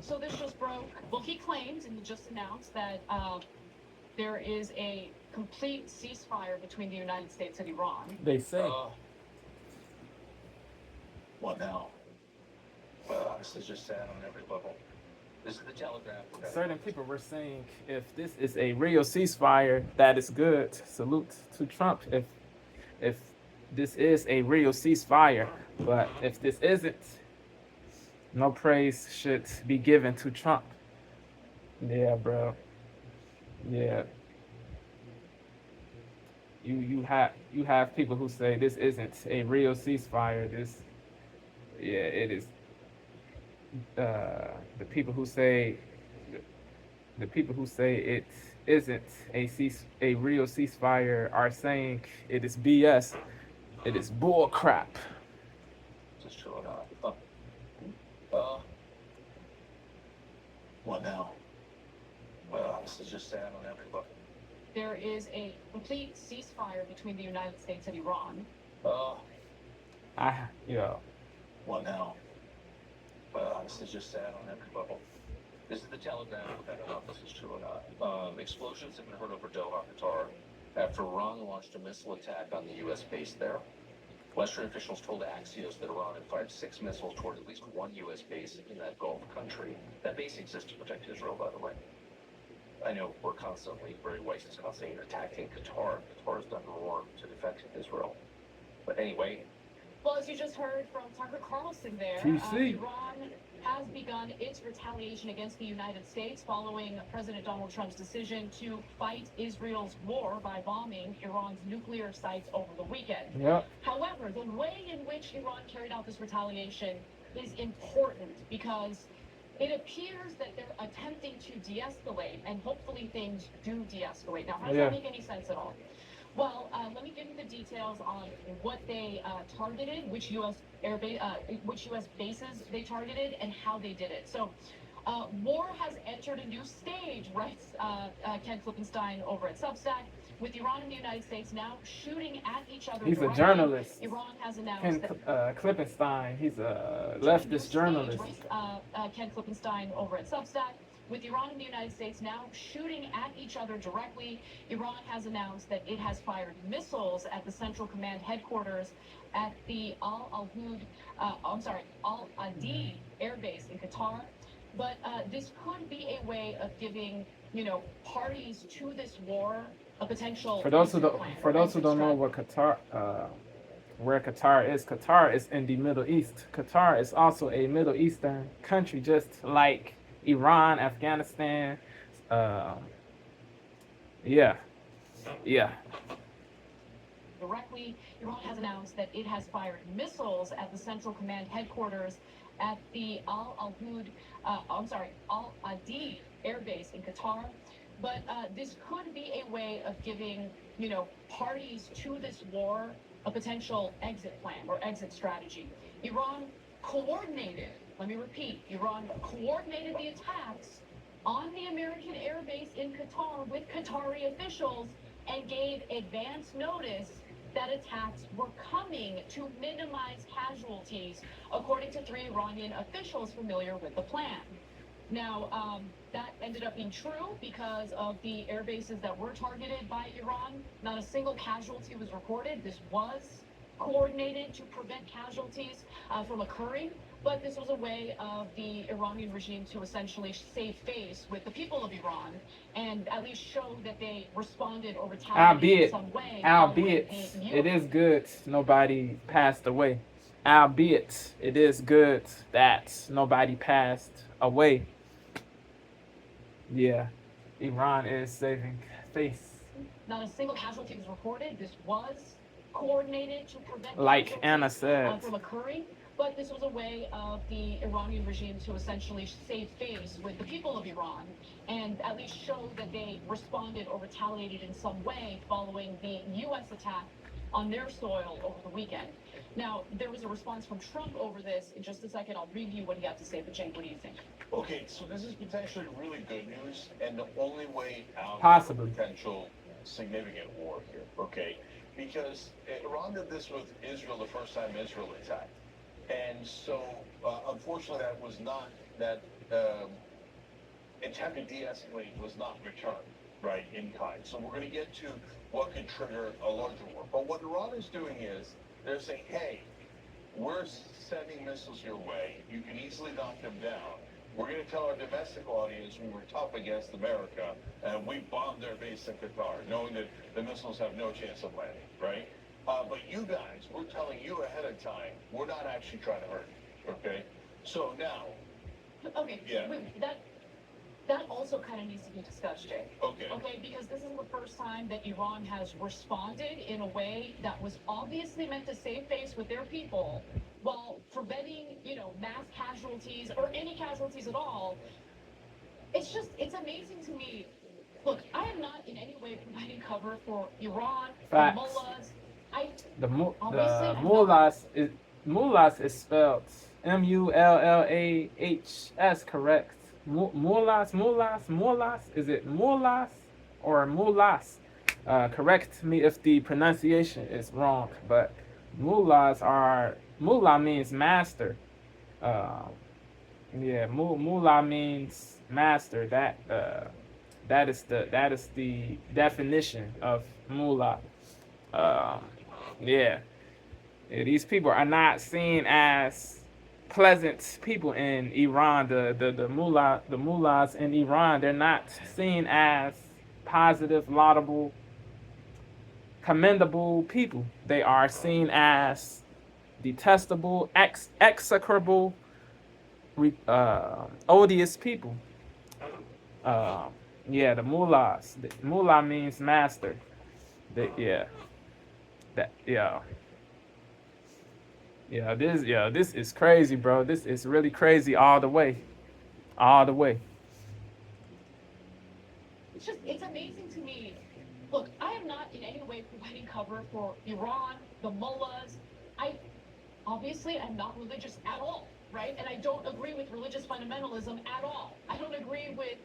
So this just broke. Well, he claims and he just announced that there is a complete ceasefire between the United States and Iran. They say. What now? Well, this is just sad on every level. This is the Telegraph. Certain people were saying if this is a real ceasefire, that is good. Salute to Trump if this is a real ceasefire. But if this isn't, no praise should be given to Trump. Yeah, bro. Yeah. You have people who say this isn't a real ceasefire. It is. The people who say it isn't a real ceasefire are saying it is BS. It is bull crap. Just chill it out. What now? Well, this is just sad on every level. There is a complete ceasefire between the United States and Iran. What now? Well, this is just sad on every level. This is the Telegraph. I don't know if this is true or not. Explosions have been heard over Doha, Qatar, after Iran launched a missile attack on the U.S. base there. Western officials told Axios that Iran had fired 6 missiles toward at least one U.S. base in that Gulf country. That base exists to protect Israel, by the way. I know Barry Weiss is constantly attacking Qatar. Qatar has done more to defend Israel. But anyway. Well, as you just heard from Tucker Carlson there, Iran has begun its retaliation against the United States following President Donald Trump's decision to fight Israel's war by bombing Iran's nuclear sites over the weekend. Yep. However, the way in which Iran carried out this retaliation is important because it appears that they're attempting to de-escalate, and hopefully things do de-escalate. Now, how does that make any sense at all? Well, let me give you the details on what they targeted, which U.S. bases they targeted, and how they did it. So, war has entered a new stage, writes Ken Klippenstein over at Substack, with Iran and the United States now shooting at each other. He's a journalist. Iran has announced Ken Klippenstein. He's a leftist journalist. Ken Klippenstein over at Substack. With Iran and the United States now shooting at each other directly, Iran has announced that it has fired missiles at the Central Command headquarters at the Al Adi air base in Qatar. But this could be a way of giving, parties to this war a potential. For those who don't know what where Qatar is in the Middle East. Qatar is also a Middle Eastern country, just like Iran, Afghanistan, Directly, Iran has announced that it has fired missiles at the Central Command headquarters at the Al Adi air base in Qatar. But this could be a way of giving, parties to this war a potential exit plan or exit strategy. Iran coordinated the attacks on the American air base in Qatar with Qatari officials and gave advance notice that attacks were coming to minimize casualties, according to 3 Iranian officials familiar with the plan. Now, that ended up being true because of the air bases that were targeted by Iran. Not a single casualty was reported. This was coordinated to prevent casualties from occurring. But this was a way of the Iranian regime to essentially save face with the people of Iran and at least show that they responded or retaliated in some way. Albeit, it is good nobody passed away. Albeit, it is good that nobody passed away. Yeah, Iran is saving face. Not a single casualty was reported. This was coordinated to prevent like Anna said from occurring. But this was a way of the Iranian regime to essentially save face with the people of Iran and at least show that they responded or retaliated in some way following the U.S. attack on their soil over the weekend. Now, there was a response from Trump over this. In just a second, I'll read you what he had to say. But Jake, what do you think? Okay, so this is potentially really good news and the only way out Possibly. of potential significant war here, okay? Because Iran did this with Israel the first time Israel attacked. And so, unfortunately, that was not that attempt to de-escalate was not returned, right, in kind. So we're going to get to what could trigger a larger war. But what Iran is doing is they're saying, hey, we're sending missiles your way. You can easily knock them down. We're going to tell our domestic audience we were tough against America and we bombed their base in Qatar, knowing that the missiles have no chance of landing, right? But you guys, we're telling you ahead of time, we're not actually trying to hurt you, okay? So now, Okay, yeah. That also kind of needs to be discussed, Jay. Okay. Okay, because this is the first time that Iran has responded in a way that was obviously meant to save face with their people while preventing, mass casualties or any casualties at all. It's amazing to me. Look, I am not in any way providing cover for Iran, Facts. the mullahs. The Obviously, I'm mullahs is spelled mullahs, correct? Mullahs. Is it mullahs or mullahs? Correct me if the pronunciation is wrong, but mullah means master. Mullah means master. That is the definition of mullah. These people are not seen as pleasant people in Iran. The mullahs in Iran, they're not seen as positive, laudable, commendable people. They are seen as detestable, execrable, odious people. The mullahs. Mullah means master. This is crazy, bro. This is really crazy all the way. It's amazing to me. Look, I am not in any way providing cover for Iran, the mullahs. I'm not religious at all, right? And I don't agree with religious fundamentalism at all. I don't agree with,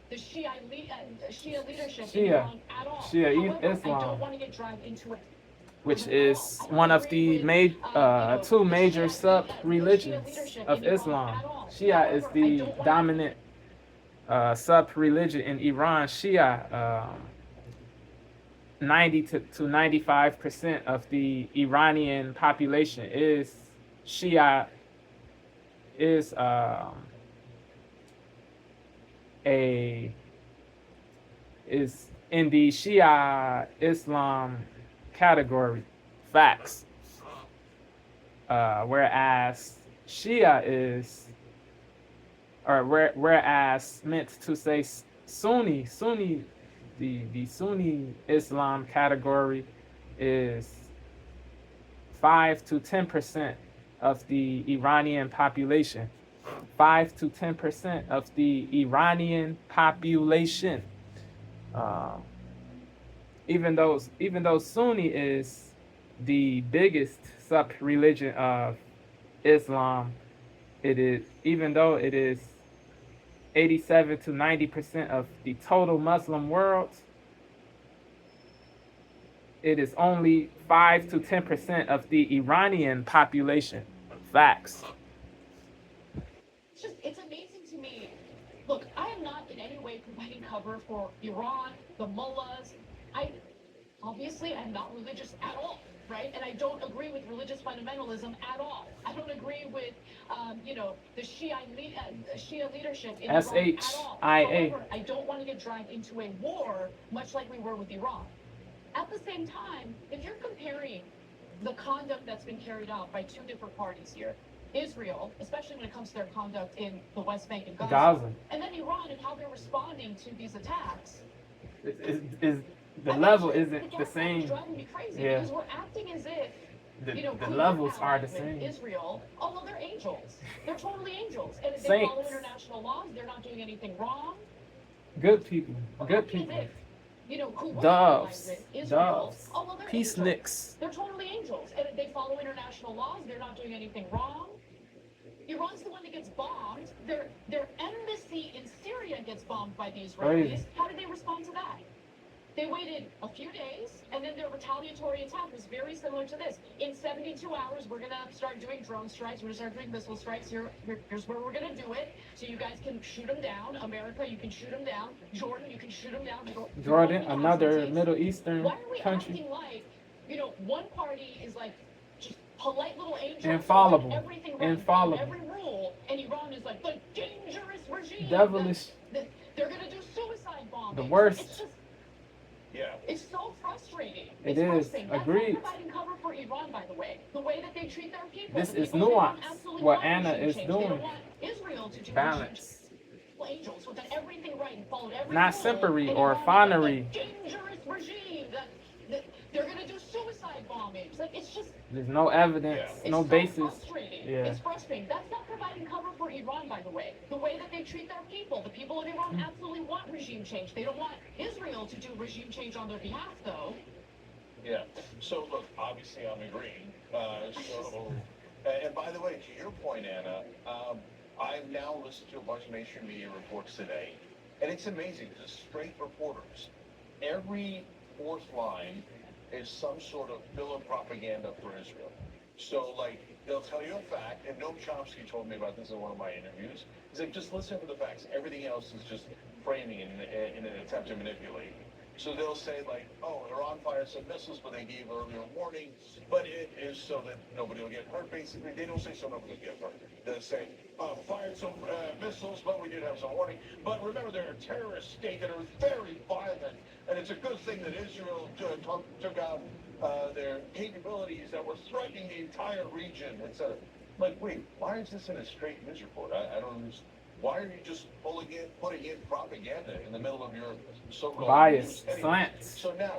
the Shia leadership in Iran at all. However, Islam, I don't want to get dragged into it. Which is one of the two major sub-religions of Islam. Shia is the dominant sub-religion in Iran. Shia, 90 to 95% of the Iranian population is Shia, is in the Shia Islam category. Facts. Whereas Shia is, whereas meant to say Sunni, the Sunni Islam category is 5 to 10% of the Iranian population. 5 to 10% of the Iranian population. Even though Sunni is the biggest sub-religion of Islam, even though it is 87 to 90% of the total Muslim world, it is only 5 to 10% of the Iranian population. Facts. It's amazing to me. Look, I am not in any way providing cover for Iran, the mullahs. I'm not religious at all, right? And I don't agree with religious fundamentalism at all. I don't agree with, the Shia leadership in Iran at all. However, I don't want to get dragged into a war, much like we were with Iran. At the same time, if you're comparing the conduct that's been carried out by two different parties here, Israel, especially when it comes to their conduct in the West Bank and Gaza. And then Iran and how they're responding to these attacks. The level isn't the same. Driving me crazy because we're acting as if the levels are the same. Israel, although they're angels, they're totally angels, and if they Saints. follow international laws, they're not doing anything wrong. Good people, doves, peaceniks. They're totally angels, and if they follow international laws, they're not doing anything wrong. Iran's the one that gets bombed. Their embassy in Syria gets bombed by the Israelis. How did they respond to that? They waited a few days, and then their retaliatory attack was very similar to this. In 72 hours, we're going to start doing drone strikes. We're going to start doing missile strikes. Here's where we're going to do it. So you guys can shoot them down. America, you can shoot them down. Jordan, you can shoot them down. Jordan, another Middle Eastern Why are we country. acting like, one party is like just polite little angels, Infallible. like everything right, Infallible. every rule, and Iran is like the dangerous regime. Devilish. They're going to do suicide bombing. The worst. It's just, Yeah. it's so frustrating. It It's is. frustrating. Agreed. That's not providing cover for Iran, by the way. The way that they treat their people. This The is people of Iran nuance, absolutely what want Anna regime is change. doing. They don't want Israel to do Balance. angels who done everything right and followed every Not rule, simpery and or Iran is finery. like the dangerous regime that they're going to do suicide bombings. Like, it's just, There's no evidence, it's no so basis. frustrating. Yeah. It's frustrating. That's not providing cover for Iran, by the way. The way that they treat their people. The people of Iran absolutely want regime change. They don't want Israel to do regime change on their behalf, though. Yeah. So look, obviously I'm agreeing. And by the way, to your point, Anna, I've now listened to a bunch of mainstream media reports today, and it's amazing. Just straight reporters. Every fourth line is some sort of filler propaganda for Israel. So, like, they'll tell you a fact, and Noam Chomsky told me about this in one of my interviews. He's like, just listen to the facts. Everything else is just framing in an attempt to manipulate. So they'll say, like, oh, Iran fired some missiles, but they gave earlier warning, but it is so that nobody will get hurt, basically. They don't say so nobody will get hurt. They'll say, fired some missiles, but we did have some warning. But remember, they're a terrorist state that are very violent, and it's a good thing that Israel took out their capabilities that were threatening the entire region, etc. Like, wait, why is this in a straight news report? I don't understand. Why are you just putting in propaganda in the middle of your so-called Bias, news? Anyway, slants, so now,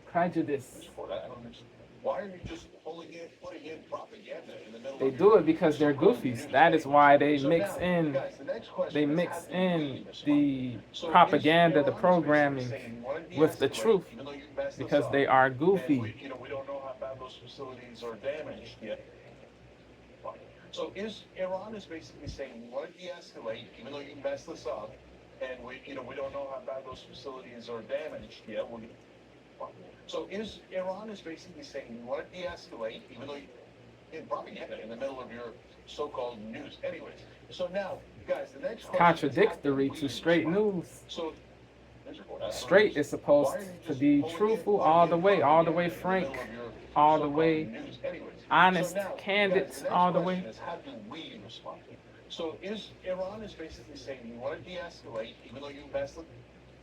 prejudice. news report, I don't understand. Why are you just putting in propaganda in the middle They of do your it because they're so-called goofies. news? That is why they So mix now, in. guys, the next question They is, mix how do in we respond? the So propaganda, Iran the is programming basically saying, you wanna with the de-escalate, truth, even though you messed us because up, they are and goofy. we don't know how bad those facilities are damaged yet. So Iran is basically saying, we want to de-escalate, even though you messed us up, and we don't know how bad those facilities are damaged yet. So Iran is basically saying, we want to de-escalate, even though in propaganda in the middle of your so-called news. Anyways, so now, guys, the next question Contradictory is, how do to we straight respond? news. So Straight is supposed to be truthful all the way frank, all the way honest, candid, all the way. How do we respond? So Iran is basically saying, you want to de-escalate, even though you messed up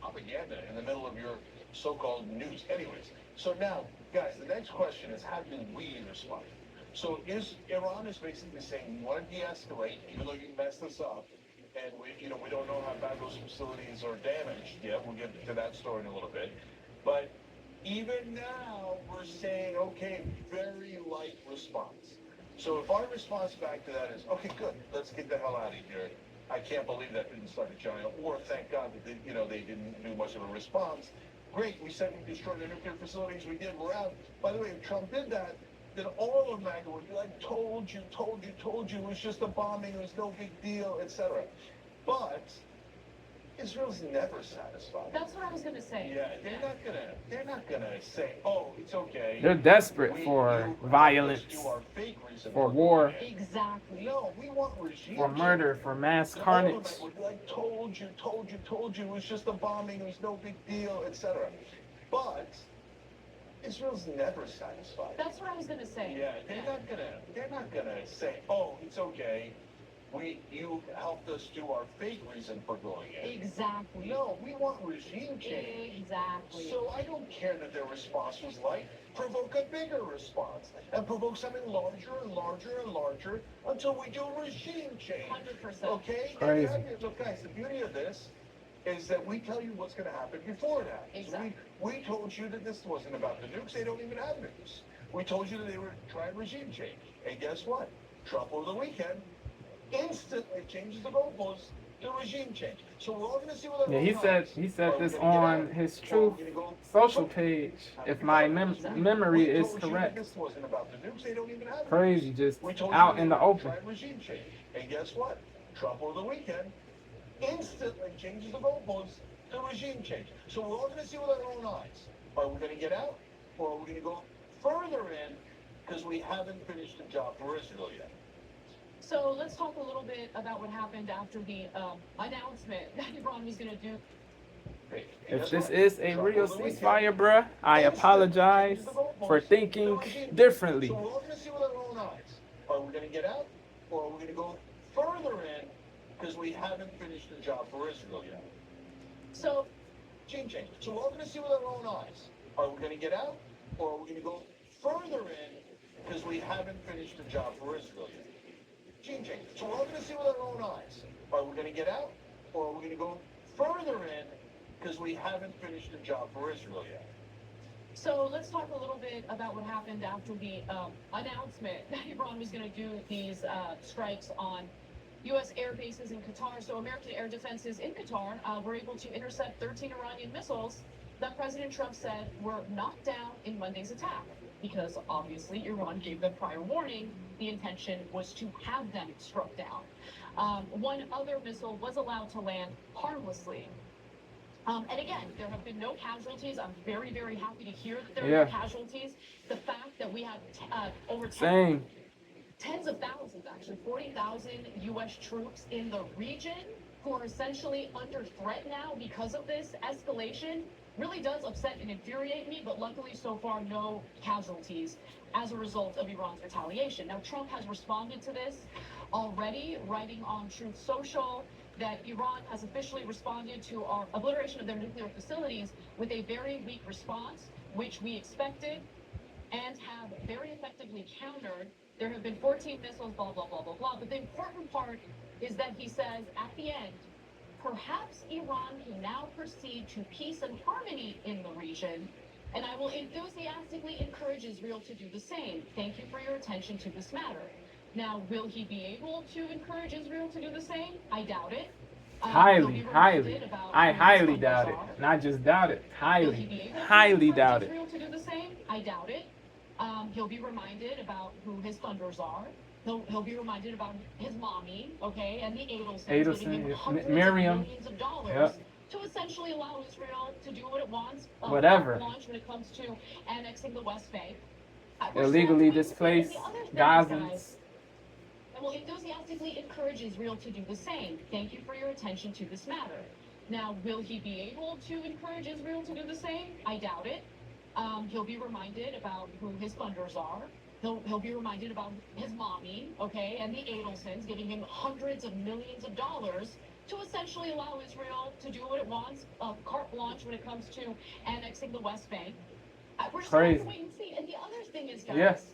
propaganda in the middle of your so-called news. Anyways, so now, guys, the next question is, how do we respond? So Iran is basically saying, you want to de-escalate, even though you messed us up, and we don't know how bad those facilities are damaged yet. We'll get to that story in a little bit. But even now, we're saying, okay, very light response. So if our response back to that is, okay, good, let's get the hell out of here. I can't believe that didn't start a China, or thank God that they didn't do much of a response. Great, we said we destroyed the nuclear facilities, we did, we're out. By the way, if Trump did that, then all of MAGA would be like, told you, it was just a bombing, it was no big deal, etc. But Israel's never satisfied. That's what I was going to say. Yeah, they're not gonna say, oh, it's okay. They're desperate for violence, for war, Exactly. No, we want regime for murder, for mass carnage. Like, told you, it was just a bombing, it was no big deal, etc. But Israel's never satisfied. That's what I was going to say. Yeah, they're not gonna say, oh, it's okay. You helped us do our fake reason for going in. Exactly. No, we want regime change. Exactly. So I don't care that their response was light. Provoke a bigger response and provoke something larger and larger and larger until we do regime change. 100%. Okay? Crazy. Look, guys, the beauty of this is that we tell you what's going to happen before it happens. Exactly. We told you that this wasn't about the nukes. They don't even have nukes. We told you that they were trying regime change. And guess what? Trump over the weekend instantly changes the goalposts to regime change. So we're all going to see what Yeah, he said this on his Truth social page, if my memory is correct. This wasn't about the nukes. They don't even have nukes. Crazy, just We told out you in they the were open. trying regime change. And guess what? Trump over the weekend instantly changes the goalposts The regime change. So we're all going to see with our own eyes. Are we going to get out, or are we going to go further in because we haven't finished the job for Israel yet? So let's talk a little bit about what happened after the announcement that Iran was going to do. If this is a real ceasefire, bruh, I apologize for thinking differently. So we're all going to see with our own eyes. Are we going to get out, or are we going to go further in because we haven't finished the job for Israel yet? So, Regime change. So we're all going to see with our own eyes. Are we going to get out, or are we going to go further in because we haven't finished the job for Israel yet? Regime change. So we're all going to see with our own eyes. Are we going to get out, or are we going to go further in because we haven't finished the job for Israel yet? So let's talk a little bit about what happened after the announcement that Iran was going to do these strikes on U.S. air bases in Qatar. So American air defenses in Qatar were able to intercept 13 Iranian missiles that President Trump said were knocked down in Monday's attack, because obviously Iran gave them prior warning. The intention was to have them struck down. One other missile was allowed to land harmlessly. And again, there have been no casualties. I'm very, very happy to hear that there are no casualties. The fact that we have over tens of thousands, actually 40,000 U.S. troops in the region who are essentially under threat now because of this escalation really does upset and infuriate me. But luckily, so far, no casualties as a result of Iran's retaliation. Now, Trump has responded to this already, writing on Truth Social that Iran has officially responded to our obliteration of their nuclear facilities with a very weak response, which we expected and have very effectively countered. There have been 14 missiles, blah, blah, blah, blah, blah. But the important part is that he says at the end, perhaps Iran can now proceed to peace and harmony in the region, and I will enthusiastically encourage Israel to do the same. Thank you for your attention to this matter. Now, will he be able to encourage Israel to do the same? I doubt it. Highly. I highly doubt it. Not just doubt it. Highly doubt it. Israel to do the same? I doubt it. He'll be reminded about who his funders are. He'll be reminded about his mommy, okay, and the Adelsons giving him hundreds Miriam. of millions of dollars to essentially allow Israel to do what it wants. Whatever. Launch when it comes to annexing the West Bank. Illegally displaced Gazans. And will enthusiastically encourage Israel to do the same. Thank you for your attention to this matter. Now, will he be able to encourage Israel to do the same? I doubt it. He'll be reminded about who his funders are. He'll be reminded about his mommy, okay, and the Adelsons giving him hundreds of millions of dollars to essentially allow Israel to do what it wants, carte blanche when it comes to annexing the West Bank. We're just going to wait and see. And the other thing is, guys,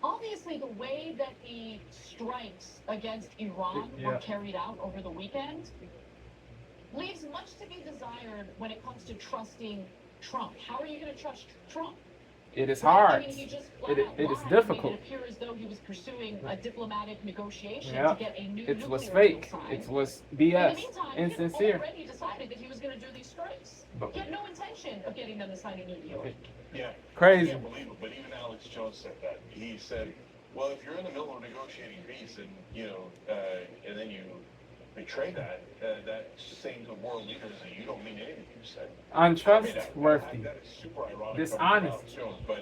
obviously the way that the strikes against Iran were carried out over the weekend leaves much to be desired when it comes to trusting Trump. How are you going to trust Trump? It is hard. I mean, he just it is lied. difficult. It appeared as though he was pursuing a diplomatic negotiation to get a new It was nuclear deal fake. signed. It was In the BS. meantime, Insincere. he had already decided that he was going to do these strikes. He had no intention of getting them to sign a new deal. Yeah. Crazy. I can't believe it, but even Alex Jones said that. He said, well, if you're in the middle of negotiating peace and, and then you betray that, that's saying to world leaders that you don't mean anything you said. Untrustworthy. That is super ironic. Dishonest.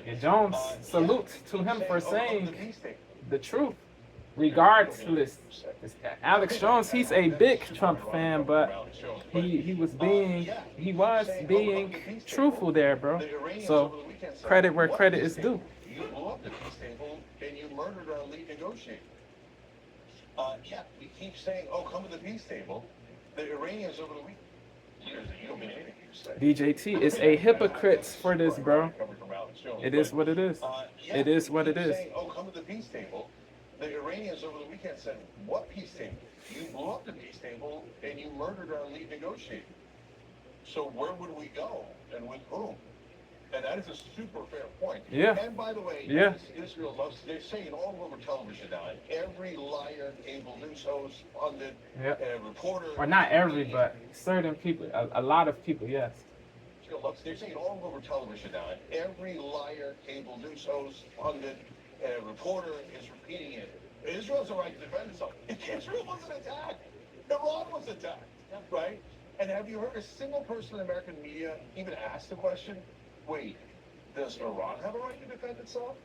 And Jones, salute to him for saying the truth. Regardless, Alex Jones, he's a big Trump fan, but he was being truthful there, bro. So credit where credit is due. You blew up the peace table and you murdered our lead negotiator. Yeah, we keep saying, oh, come to the peace table. The Iranians over the weekend. You don't mean anything you say. DJT is a hypocrite for this, bro. It is what it is. It is what it is. Saying, oh, come to the peace table. The Iranians over the weekend said, what peace table? You blew up the peace table and you murdered our lead negotiator. So where would we go and with whom? And that is a super fair point. Yeah. And by the way, Israel loves, they're saying all over television now, every liar, cable news host, pundit, reporter. Or not every, but certain people, a lot of people, yes. They're saying all over television now, every liar, cable news host, pundit, reporter is repeating it. Israel has a right to defend itself. Israel wasn't attacked. Iran was attacked, right? And have you heard a single person in American media even ask the question, wait, does Iran have a right to defend itself?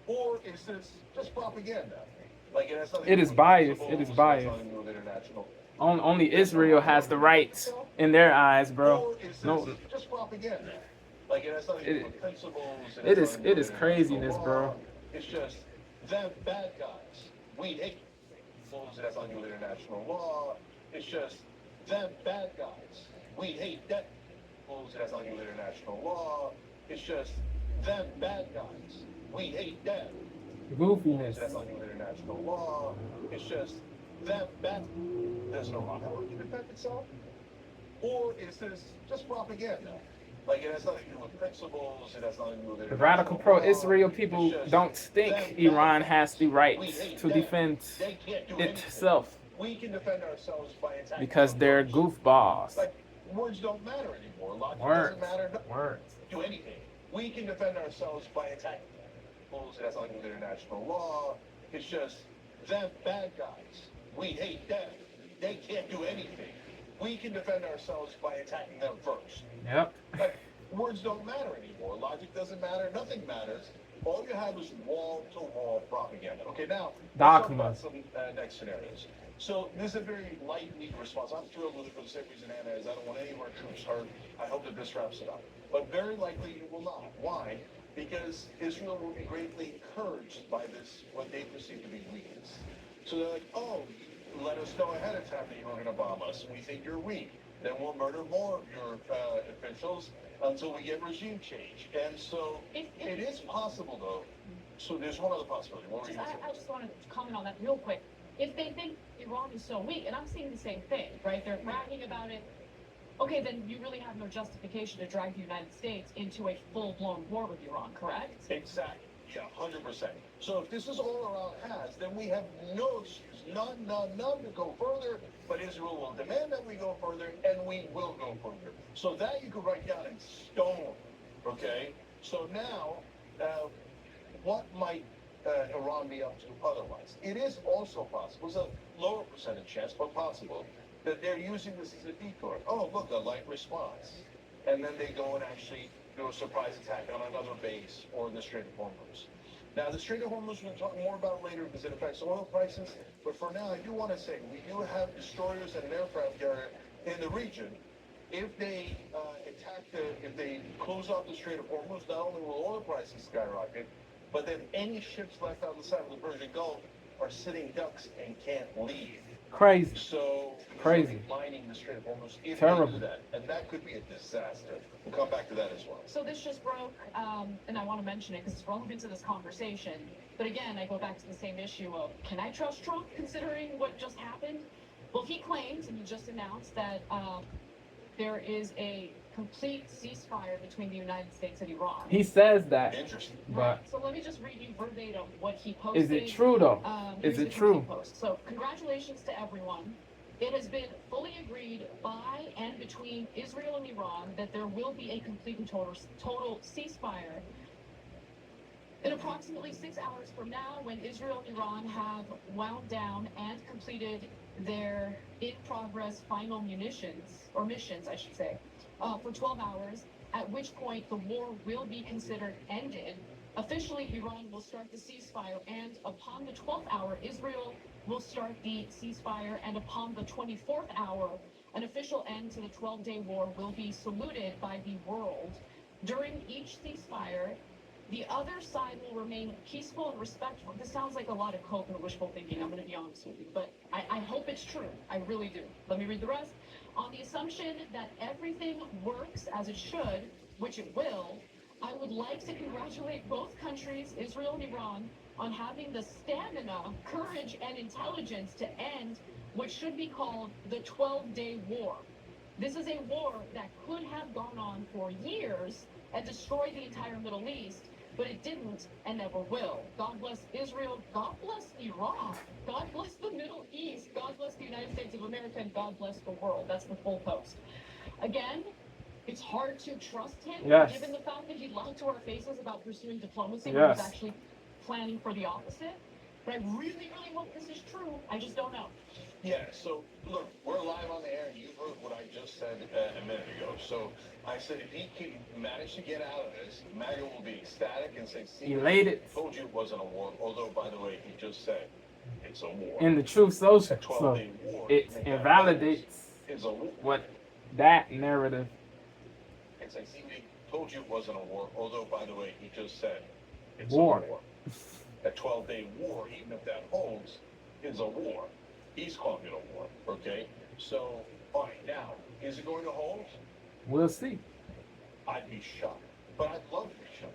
Or is this just propaganda? Like it has nothing It to is do with biased. It is principles, biased. it has nothing to do with international. Only Israel has the right in their eyes, bro. Or is this No, just propaganda? Like it has nothing to do with principles, it has is nothing to do it with is international craziness, law. bro. It's just them bad guys. We hate principles, it has nothing to do with international law. It's just them bad guys. We hate that principles, it has nothing to do with international law. It's just them bad guys. We hate them. Goofiness. It has nothing to do with international law. It's just them bad. Does Iran have a right to defend itself? Or is this just propaganda? Like it has nothing to do with principles, it has nothing to do with The radical pro-Israel people don't think Iran has the right to defend itself We can defend ourselves by attacking because they're goofballs. Like words don't matter anymore. Logic Words. doesn't matter. Words. Do anything. We can defend ourselves by attacking them. It has nothing to do with international law. It's just them bad guys. We hate them. They can't do anything. We can defend ourselves by attacking them first. Yep. Like, words don't matter anymore. Logic doesn't matter. Nothing matters. All you have is wall-to-wall propaganda. Okay, now let's talk about some next scenarios. So this is a very light, weak response. I'm thrilled with it for the same reason Anna is. I don't want any of our troops hurt. I hope that this wraps it up. But very likely it will not. Why? Because Israel will be greatly encouraged by this, what they perceive to be weakness. So they're like, oh, let us know ahead of time that you were going to bomb us. We think you're weak. Then we'll murder more of your officials until we get regime change. And so it is possible, though. So there's one other possibility. I just want to comment on that real quick. If they think Iran is so weak, and I'm seeing the same thing, right? They're bragging about it. Okay, then you really have no justification to drag the United States into a full-blown war with Iran, correct? Exactly. Yeah, 100%. So if this is all Iran has, then we have no excuse, none to go further, but Israel will demand that we go further, and we will go further. So that you could write down in stone, okay? So now, what might Iran be up to otherwise? It is also possible, it's a lower percentage chance, but possible, that they're using this as a decoy. Oh, look, a light response. And then they go and actually do a surprise attack on another base or the Strait of Hormuz. Now, the Strait of Hormuz we'll talk more about later because it affects oil prices. But for now, I do want to say we do have destroyers and an aircraft carrier in the region. If they if they close off the Strait of Hormuz, not only will oil prices skyrocket, but then any ships left on the side of the Persian Gulf are sitting ducks and can't leave. Crazy. So crazy. Lining the Strait of Hormuz if Terrible. they do that, and that could be a disaster. We'll come back to that as well. So this just broke, and I want to mention it because it's relevant to this conversation. But again, I go back to the same issue of, can I trust Trump considering what just happened? Well, he claims, and he just announced that there is a complete ceasefire between the United States and Iran. He says that. Interesting. But so let me just read you verbatim what he posted. is it true though? Is it true? So congratulations to everyone. It has been fully agreed by and between Israel and Iran that there will be a complete and total ceasefire in approximately 6 hours from now, when Israel and Iran have wound down and completed their in-progress final missions, I should say, for 12 hours, at which point the war will be considered ended. Officially, Iran will start the ceasefire, and upon the 12th hour, Israel will start the ceasefire, and upon the 24th hour, an official end to the 12-day war will be saluted by the world. During each ceasefire, the other side will remain peaceful and respectful. This sounds like a lot of hope and wishful thinking, I'm going to be honest with you, but I hope it's true. I really do. Let me read the rest. On the assumption that everything works as it should, which it will, I would like to congratulate both countries, Israel and Iran, on having the stamina, courage, and intelligence to end what should be called the 12-day war. This is a war that could have gone on for years and destroyed the entire Middle East, but it didn't and never will. God bless Israel. God bless Iran. God bless the Middle East. God bless the United States of America, and God bless the world. That's the full post. Again, it's hard to trust him, given the fact that he lied to our faces about pursuing diplomacy when he was actually planning for the opposite. But I really, really hope this is true. I just don't know. Yeah, so look, we're live on the air, and you've heard what I just said a minute ago. So I said if he can manage to get out of this, MAGA will be ecstatic and say, see, Elated. I told you it wasn't a war. Although, by the way, he just said it's a war. In the Truth Social. A So 12-day war. it invalidates It's a war. what that narrative. It's like, see, he told you it wasn't a war. Although, by the way, he just said it's War. a war. A 12-day war, even if that holds, is a war. He's calling it a war, okay? So, all right, now, is it going to hold? We'll see. I'd be shocked. But I'd love to be shocked.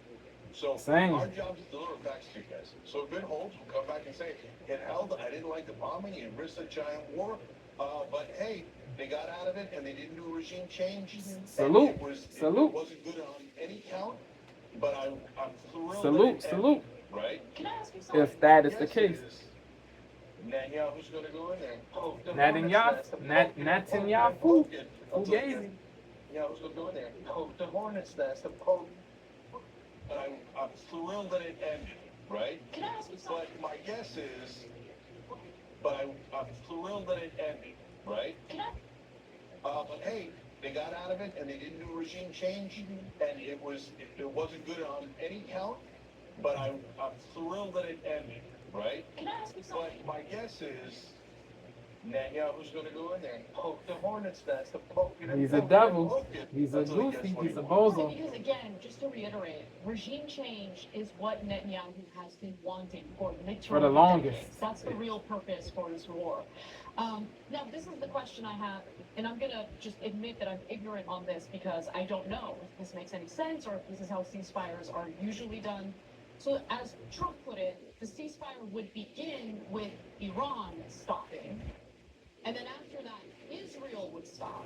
So, Same. our job is to deliver facts to you guys. So, if it holds, we'll come back and say, it held, I didn't like the bombing, it risked a giant war, but hey, they got out of it and they didn't do a regime change. Salute. It wasn't good on any count, but I'm thrilled. Salute. that it Salute. ended, right? Can I ask you something? If that is Yes, the it case. is. Netanyahu's going to go in there and poke the Netanyahu. Netanyahu. Fugazi. Netanyahu's going to go in there and poke the hornet's nest and poke. And I'm thrilled that it ended, right? Can I ask you something? But my guess is, I'm thrilled that it ended, right? Can I? But hey, they got out of it and they didn't do a regime change, and it wasn't good on any count. But I'm thrilled that it ended, right? Can I ask you something? But my guess is Netanyahu's going to go in there and poke the hornet's nest, and poke it. and He's a poke it and devil. poke it. He's a That's what I goofy. guess what He's he a wants. bozo. Because again, just to reiterate, regime change is what Netanyahu has been wanting for literally For the longest. decades. That's the real purpose for this war. Now, this is the question I have, and I'm going to just admit that I'm ignorant on this because I don't know if this makes any sense or if this is how ceasefires are usually done. So, as Trump put it, the ceasefire would begin with Iran stopping, and then after that, Israel would stop.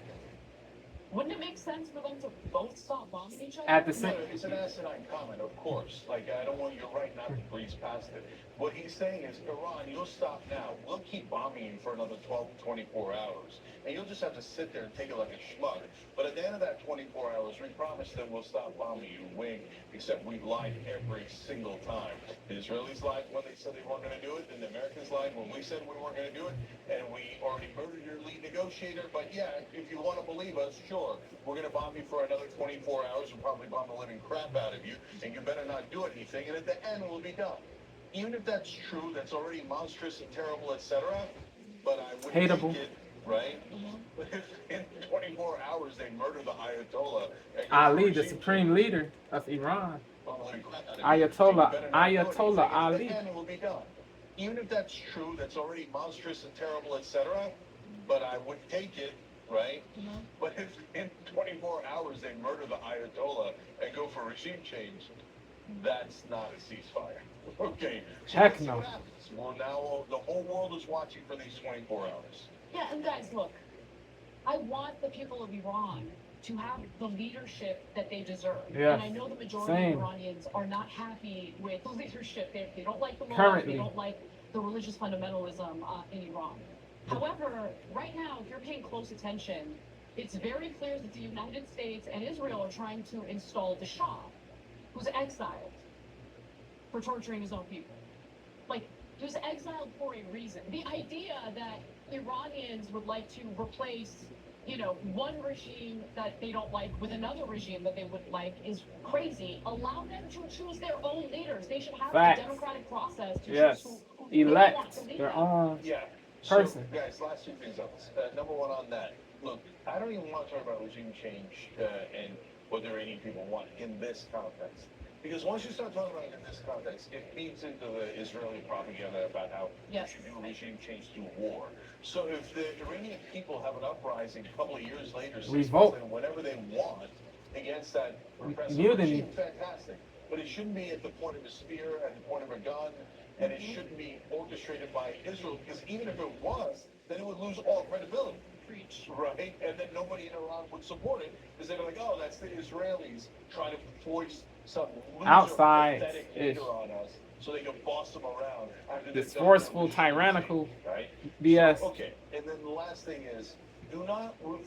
Wouldn't it make sense for them to both stop bombing each other? At the No, same. it's an asinine comment, of course. Like, I don't want you right not to breeze past it. What he's saying is, Iran, you'll stop now. We'll keep bombing you for another 12 to 24 hours. And you'll just have to sit there and take it like a schmuck. But at the end of that 24 hours, we promise that we'll stop bombing you, wing, except we've lied every single time. The Israelis lied when they said they weren't going to do it, and the Americans lied when we said we weren't going to do it, and we already murdered your lead negotiator. But yeah, if you want to believe us, sure, we're going to bomb you for another 24 hours and probably bomb the living crap out of you, and you better not do anything, and at the end, we'll be done. Even if that's true, that's already monstrous and terrible, etc., but I would Hateable. take it, right? But if in 24 hours they murder the Ayatollah, and Ali, the regime supreme leader of Iran. bomb the living crap out of you, Ayatollah- you better not do anything, Ayatollah and Ali. at the end, we'll be done. Even if that's true, that's already monstrous and terrible, etc., but I would take it, right? But if in 24 hours they murder the Ayatollah and go for regime change, that's not a ceasefire. Okay. So Heck let's see no. what happens. Well, now the whole world is watching for these 24 hours. Yeah, and guys, look, I want the people of Iran to have the leadership that they deserve. Yeah, And I know the majority same. of Iranians are not happy with the leadership. They don't like the law. Currently. They don't like the religious fundamentalism in Iran. However, right now, if you're paying close attention, it's very clear that the United States and Israel are trying to install the Shah, who's exiled for torturing his own people. Like, he was exiled for a reason. The idea that Iranians would like to replace, one regime that they don't like with another regime that they would like is crazy. Allow them to choose their own leaders. They should have Facts. a democratic process to Yes. choose who they want Elect to lead their them. own Yeah. person. So, guys, last two things up. Number one on that. Look, I don't even want to talk about regime change and what the Iranian people want in this context. Because once you start talking about it in this context, it feeds into the Israeli propaganda about how Yes. you should do regime change through war. So if the Iranian people have an uprising a couple of years later, 6 Revolt. months later, whenever they want, against that repressive Mutiny. regime, fantastic. But it shouldn't be at the point of a spear, at the point of a gun, and it shouldn't be orchestrated by Israel, because even if it was, then it would lose all credibility. Preach. Right? And then nobody in Iran would support it, because they're like, oh, that's the Israelis trying to foist some loser, Outside pathetic ish. leader on us, so they can boss them around. after This they've done forceful, their tyrannical right? BS. So, okay, and then the last thing is, do not root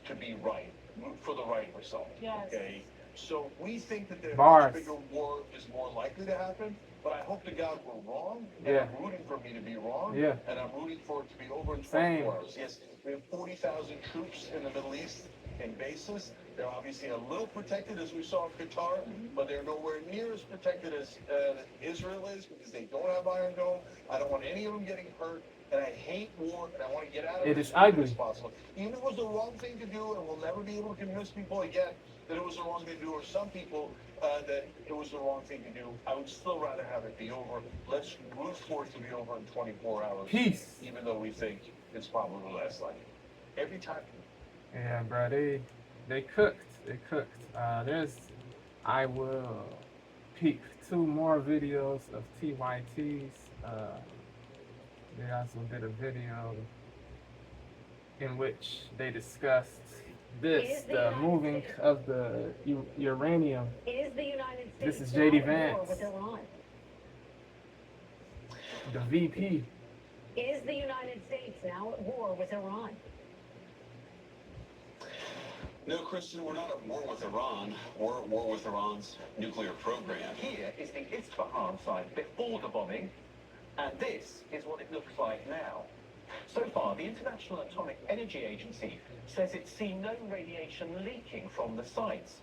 to be right. Root for the right result. Yes. Okay? So we think that the Bars. bigger war is more likely to happen, but I hope to God we're wrong. And Yeah. I'm rooting for me to be wrong. Yeah. And I'm rooting for it to be over in 24 Same. hours. Yes, we have 40,000 troops in the Middle East in bases. They're obviously a little protected, as we saw in Qatar, but they're nowhere near as protected as Israel is, because they don't have Iron Dome. I don't want any of them getting hurt. And I hate war, and I want to get out of It it is as quickly ugly. as possible. Even if it was the wrong thing to do, and we'll never be able to convince people again that it was the wrong thing to do, or some people that it was the wrong thing to do, I would still rather have it be over. Let's root for it to be over in 24 hours. Peace. Even though we think it's probably less like it. Every time. Yeah, bro, they cooked. They cooked. I will peep 2 more videos of TYT's. They also did a video in which they discussed this, the moving of the uranium. Is the United This States is JD now at war Vance. with Iran? The VP. Is the United States now at war with Iran? No, Christian, we're not at war with Iran. We're at war with Iran's nuclear program. Here is the Isfahan site before the bombing, and this is what it looks like now. So far, the International Atomic Energy Agency says it's seen no radiation leaking from the sites.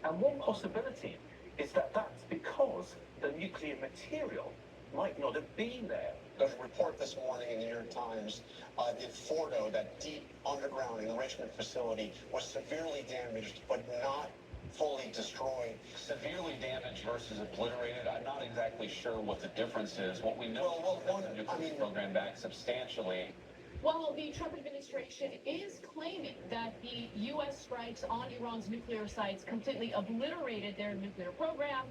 And one possibility is that that's because the nuclear material might not have been there. There's a report this morning in the New York Times that Fordo, that deep underground enrichment facility, was severely damaged but not fully destroyed. Severely damaged versus obliterated, I'm not exactly sure what the difference is. What we know is that the nuclear program back substantially. Well, the Trump administration is claiming that the U.S. strikes on Iran's nuclear sites completely obliterated their nuclear program.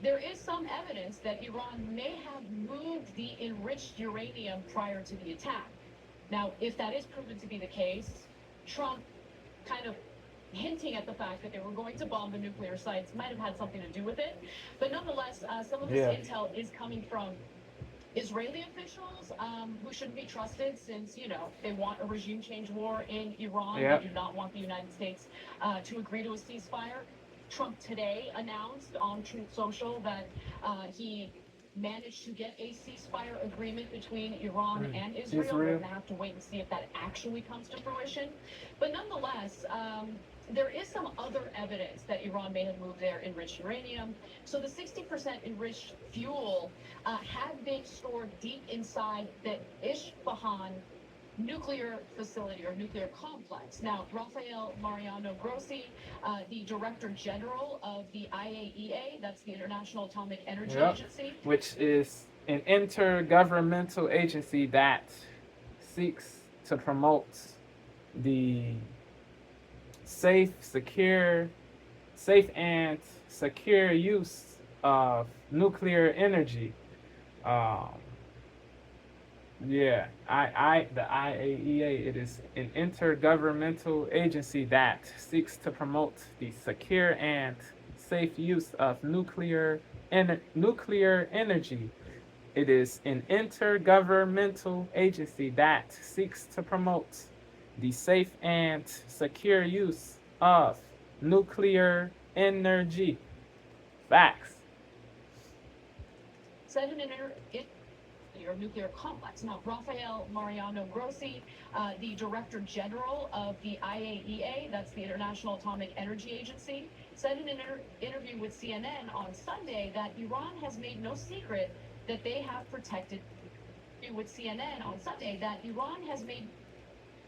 There is some evidence that Iran may have moved the enriched uranium prior to the attack. Now, if that is proven to be the case, Trump kind of hinting at the fact that they were going to bomb the nuclear sites might have had something to do with it. But nonetheless, some of this intel is coming from Israeli officials who shouldn't be trusted, since, you know, they want a regime change war in Iran. Yep. They do not want the United States to agree to a ceasefire. Trump today announced on Truth Social that he managed to get a ceasefire agreement between Iran and Israel. We're going to have to wait and see if that actually comes to fruition. But nonetheless, there is some other evidence that Iran may have moved their enriched uranium. So the 60% enriched fuel had been stored deep inside the Isfahan nuclear facility or nuclear complex. Now, Rafael Mariano Grossi, the Director General of the IAEA, that's the International Atomic Energy Agency, which is an intergovernmental agency that seeks to promote the safe and secure use of nuclear energy. The IAEA, it is an intergovernmental agency that seeks to promote the secure and safe use of nuclear energy. It is an intergovernmental agency that seeks to promote the safe and secure use of nuclear energy. Facts. said in an nuclear complex. Now, Rafael Mariano Grossi, the Director General of the IAEA, that's the International Atomic Energy Agency, said in an interview with CNN on Sunday that Iran has made no secret that they have protected. With CNN on Sunday that Iran has made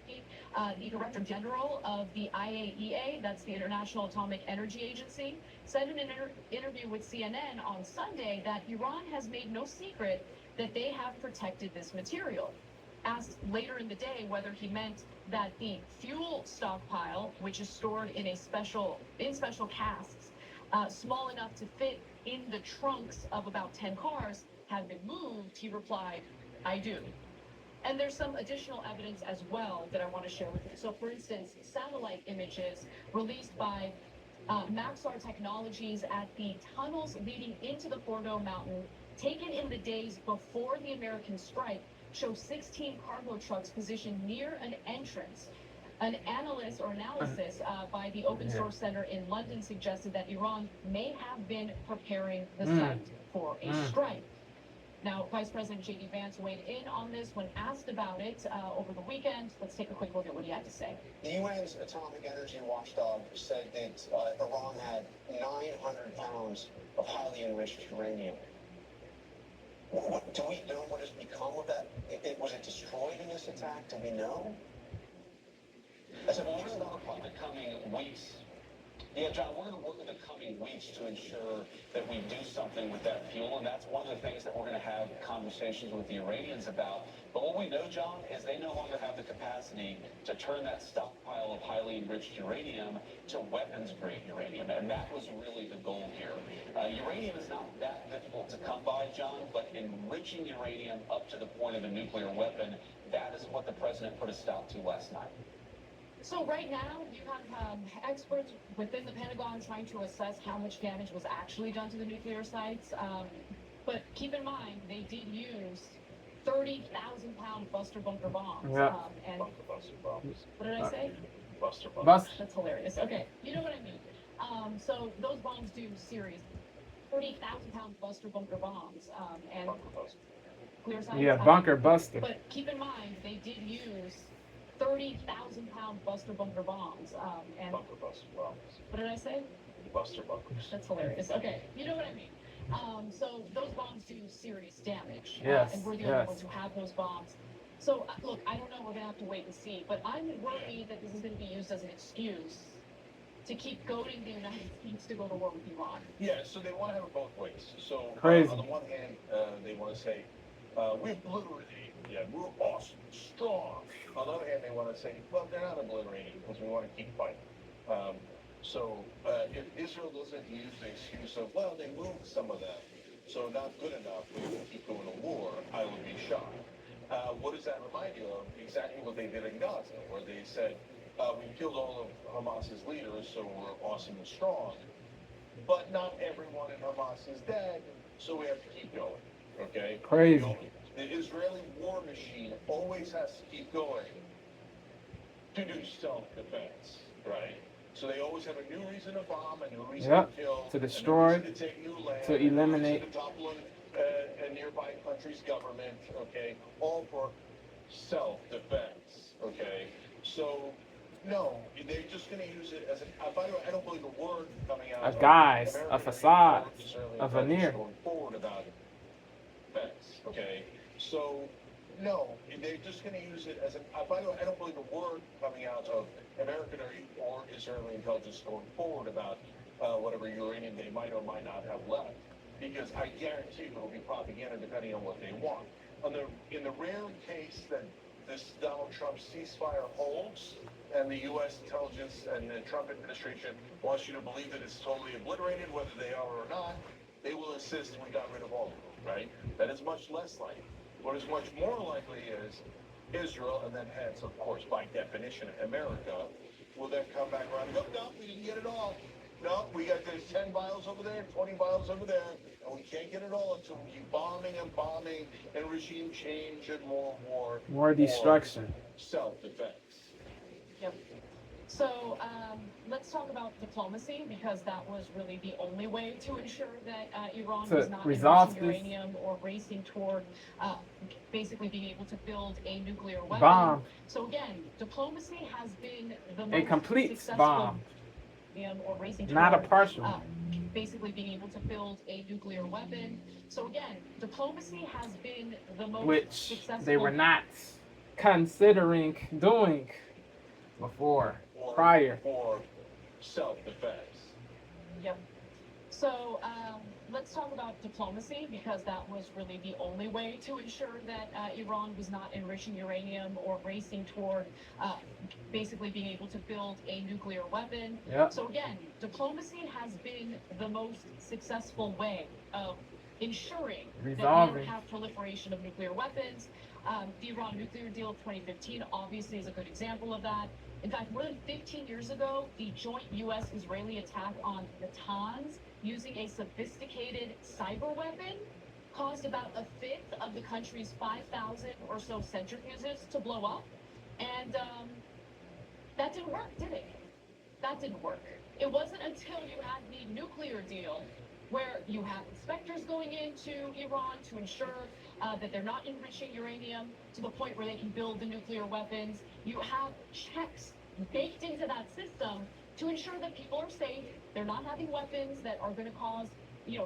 the Director General of the IAEA, that's the International Atomic Energy Agency, said in an interview with CNN on Sunday that Iran has made no secret that they have protected this material. Asked later in the day whether he meant that the fuel stockpile, which is stored in special casks, small enough to fit in the trunks of about 10 cars, had been moved, he replied, "I do." And there's some additional evidence as well that I want to share with you. So, for instance, satellite images released by Maxar Technologies at the tunnels leading into the Fordo Mountain, taken in the days before the American strike, show 16 cargo trucks positioned near an entrance. An analysis by the Open Source Center in London suggested that Iran may have been preparing the site for a strike. Now, Vice President J.D. Vance weighed in on this when asked about it over the weekend. Let's take a quick look at what he had to say. The UN's Atomic Energy Watchdog said that Iran had 900 pounds of highly enriched uranium. Do we know what has become of that? Was it destroyed in this attack? Do we know? I said, well, let's talk about the coming weeks. Yeah, John, we're going to work in the coming weeks to ensure that we do something with that fuel, and that's one of the things that we're going to have conversations with the Iranians about. But what we know, John, is they no longer have the capacity to turn that stockpile of highly enriched uranium to weapons-grade uranium, and that was really the goal here. Uranium is not that difficult to come by, John, but enriching uranium up to the point of a nuclear weapon, that is what the president put a stop to last night. So right now, you have experts within the Pentagon trying to assess how much damage was actually done to the nuclear sites. But keep in mind, they did use 30,000-pound Buster bunker bombs. Yeah. And Bunker buster bombs. what did I say? Buster bombs. Bust. That's hilarious. Okay, you know what I mean. So those bombs do serious 30,000-pound Buster bunker bombs. And Bunker buster. nuclear sites. Yeah, bunker buster. But keep in mind, they did use 30,000-pound Buster bunker bombs. And Bunker buster bombs. what did I say? Buster bunkers. That's hilarious. Okay, you know what I mean. So those bombs do serious damage. Yes, And we're the yes. only ones who have those bombs. So look, I don't know. We're gonna have to wait and see. But I'm worried that this is going to be used as an excuse to keep goading the United States to go to war with Iran. Yeah, so they want to have it both ways. So Crazy. on the one hand, they want to say, we're obliterating, yeah, we're awesome, strong. On the other hand, they want to say, well, they're not obliterating because we want to keep fighting. If Israel doesn't use the excuse of, well, they moved some of that, so not good enough, we're going to keep going to war, I would be shocked. What does that remind you of? Exactly what they did in Gaza, where they said, we killed all of Hamas's leaders, so we're awesome and strong. But not everyone in Hamas is dead, so we have to keep going. Okay? Crazy. The Israeli war machine always has to keep going to do self-defense, right? So they always have a new reason to bomb, a new reason Yep. to kill, To destroy, a new reason to take new land, to eliminate. a new reason to topple a nearby country's government, okay? All for self-defense, okay? So, no, they're just going to use it as by the way, I don't believe a word coming out A guise, a facade, a veneer. Going forward about defense, okay? So, no, they're just going to use it as by the way, I don't believe a word coming out of American or Israeli intelligence going forward about whatever uranium they might or might not have left, because I guarantee it will be propaganda depending on what they want. In the rare case that this Donald Trump ceasefire holds, and the U.S. intelligence and the Trump administration wants you to believe that it's totally obliterated, whether they are or not, they will insist we got rid of all of them, right? That is much less likely. What is much more likely is Israel, and then hence, of course, by definition, America, will then come back around and go, no, we didn't get it all. No, we got there's 10 vials over there, 20 vials over there, and we can't get it all until we keep bombing and regime change and more war. More destruction. Self-defense. Yep. So let's talk about diplomacy, because that was really the only way to ensure that Iran To was not resolve enriching this- uranium or racing toward basically being able to build a nuclear weapon. Bomb. So again, diplomacy has been the A most complete successful bomb. Or racing Not a toward, partial. basically being able to build a nuclear weapon. So again, diplomacy has been the most Which successful. they were not considering doing before, prior. Or self-defense. Yep. So let's talk about diplomacy, because that was really the only way to ensure that Iran was not enriching uranium or racing toward basically being able to build a nuclear weapon. Yep. So again, diplomacy has been the most successful way of ensuring that we Resolving. don't have proliferation of nuclear weapons. The Iran nuclear deal of 2015 obviously is a good example of that. In fact, more than 15 years ago, the joint U.S.-Israeli attack on Natanz using a sophisticated cyber weapon caused about a fifth of the country's 5,000 or so centrifuges to blow up. And that didn't work, did it? That didn't work. It wasn't until you had the nuclear deal where you have inspectors going into Iran to ensure that they're not enriching uranium to the point where they can build the nuclear weapons. You have checks baked into that system to ensure that people are safe. They're not having weapons that are going to cause,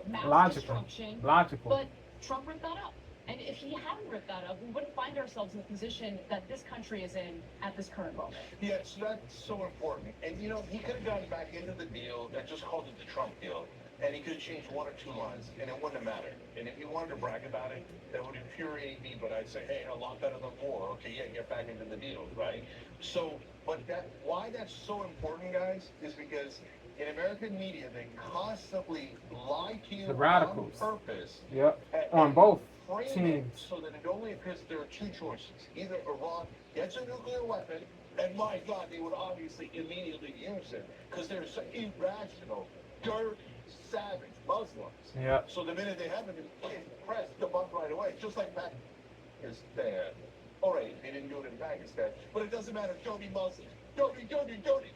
mass Logical. destruction. Logical. But Trump ripped that up. And if he hadn't ripped that up, we wouldn't find ourselves in the position that this country is in at this current moment. Yeah, so that's so important. And he could have gotten back into the deal and just called it the Trump deal. And he could have changed one or two lines, and it wouldn't have mattered. And if he wanted to brag about it, that would infuriate me, but I'd say, hey, a lot better than war. Okay, yeah, get back into the deal, right? So, but why that's so important, guys, is because in American media, they constantly lie to you The radicals. on purpose. Yep. and On both frame it teams. so that it only appears there are two choices. Either Iran gets a nuclear weapon, and my God, they would obviously immediately use it, because they're so irrational, dirty, savage Muslims. Yep. So the minute they have it, they press the button right away, just like Pakistan. All right, they didn't do it in Pakistan, but it doesn't matter. Dirty Muslims, dirty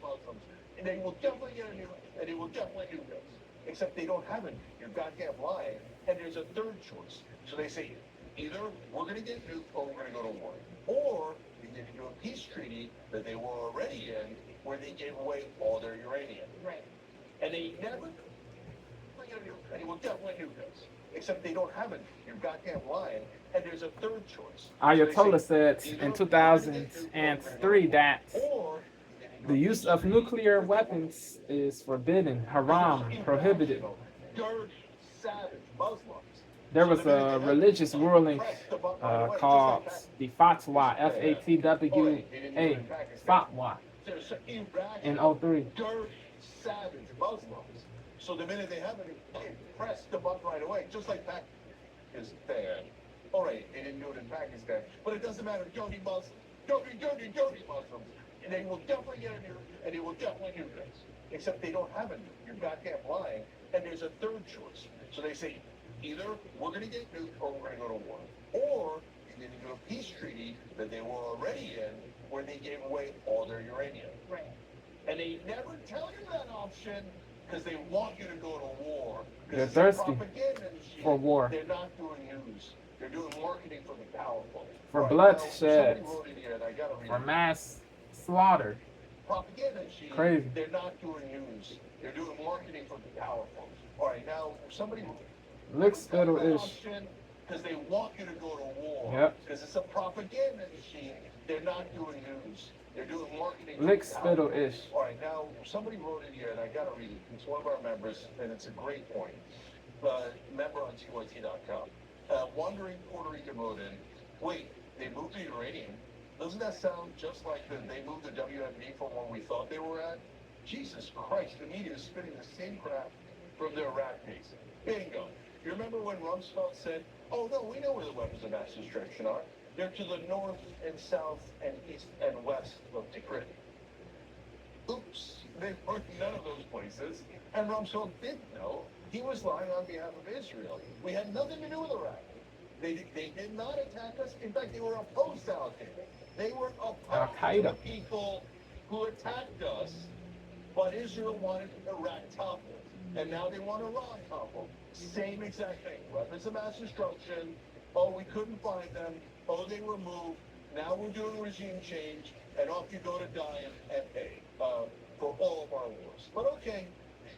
Muslims, and they will definitely get a nuke, and they will definitely do this. Except they don't have it. You're goddamn lying. And there's a third choice. So they say, either we're going to get nuked or we're going to go to war, or they can do a peace treaty that they were already in, where they gave away all their uranium. Right. And they never. And he will definitely do this. Except they don't have it. You're goddamn lying. And there's a third choice. Ayatollah said Either in we're gonna get nuked or we're gonna 2003 go to that war, or the use of nuclear weapons is forbidden, haram, prohibited. dirty, savage Muslims. There was a religious ruling called the Fatwa, F-A-T-W-A, Fatwa, in 03. Dirty, savage Muslims. So the minute they have it, they press the button right away, just like Pakistan. All right, they didn't do it in Pakistan, but it doesn't matter. Dirty Muslims, dirty Muslims, and they will definitely get a nuke, and they will definitely do this. Except they don't have a nuke. You're goddamn lying. And there's a third choice. So they say, either we're going to get nuked or we're going to go to war, or they can do a peace treaty that they were already in, where they gave away all their uranium. Right. And they never tell you that option because they want you to go to war. They're It's a thirsty propaganda machine. for war. They're not doing news. They're doing marketing for the powerful. For Right, bloodshed, now, somebody wrote in here, and I gotta read for it. mass slaughter. Propaganda machine. Crazy. They're not doing news. They're doing marketing for the powerful. All right, now somebody Lick spittle-ish. because they want you to go to war. Yep. Because it's a propaganda machine. They're not doing news. They're doing marketing. for Lick the powerful. spittle-ish. All right, now somebody wrote in here, and I gotta read it. It's one of our members, and it's a great point. Member on TYT.com. Wandering Puerto Rican wrote in, wait, they moved the uranium? Doesn't that sound just like they moved the WMD from where we thought they were at? Jesus Christ, the media is spinning the same crap from their Iraq case. Bingo. You remember when Rumsfeld said, oh no, we know where the weapons of mass destruction are. They're to the north and south and east and west of Tikrit. Oops, they weren't none of those places. And Rumsfeld did know. He was lying on behalf of Israel. We had nothing to do with Iraq. They did not attack us. In fact, they were opposed to Al-Qaeda. They were opposed to the people who attacked us, but Israel wanted Iraq toppled. And now they want Iran toppled. Same exact thing. Weapons of mass destruction. Oh, we couldn't find them. Oh, they were moved. Now we're doing regime change. And off you go to die and pay for all of our wars. But okay.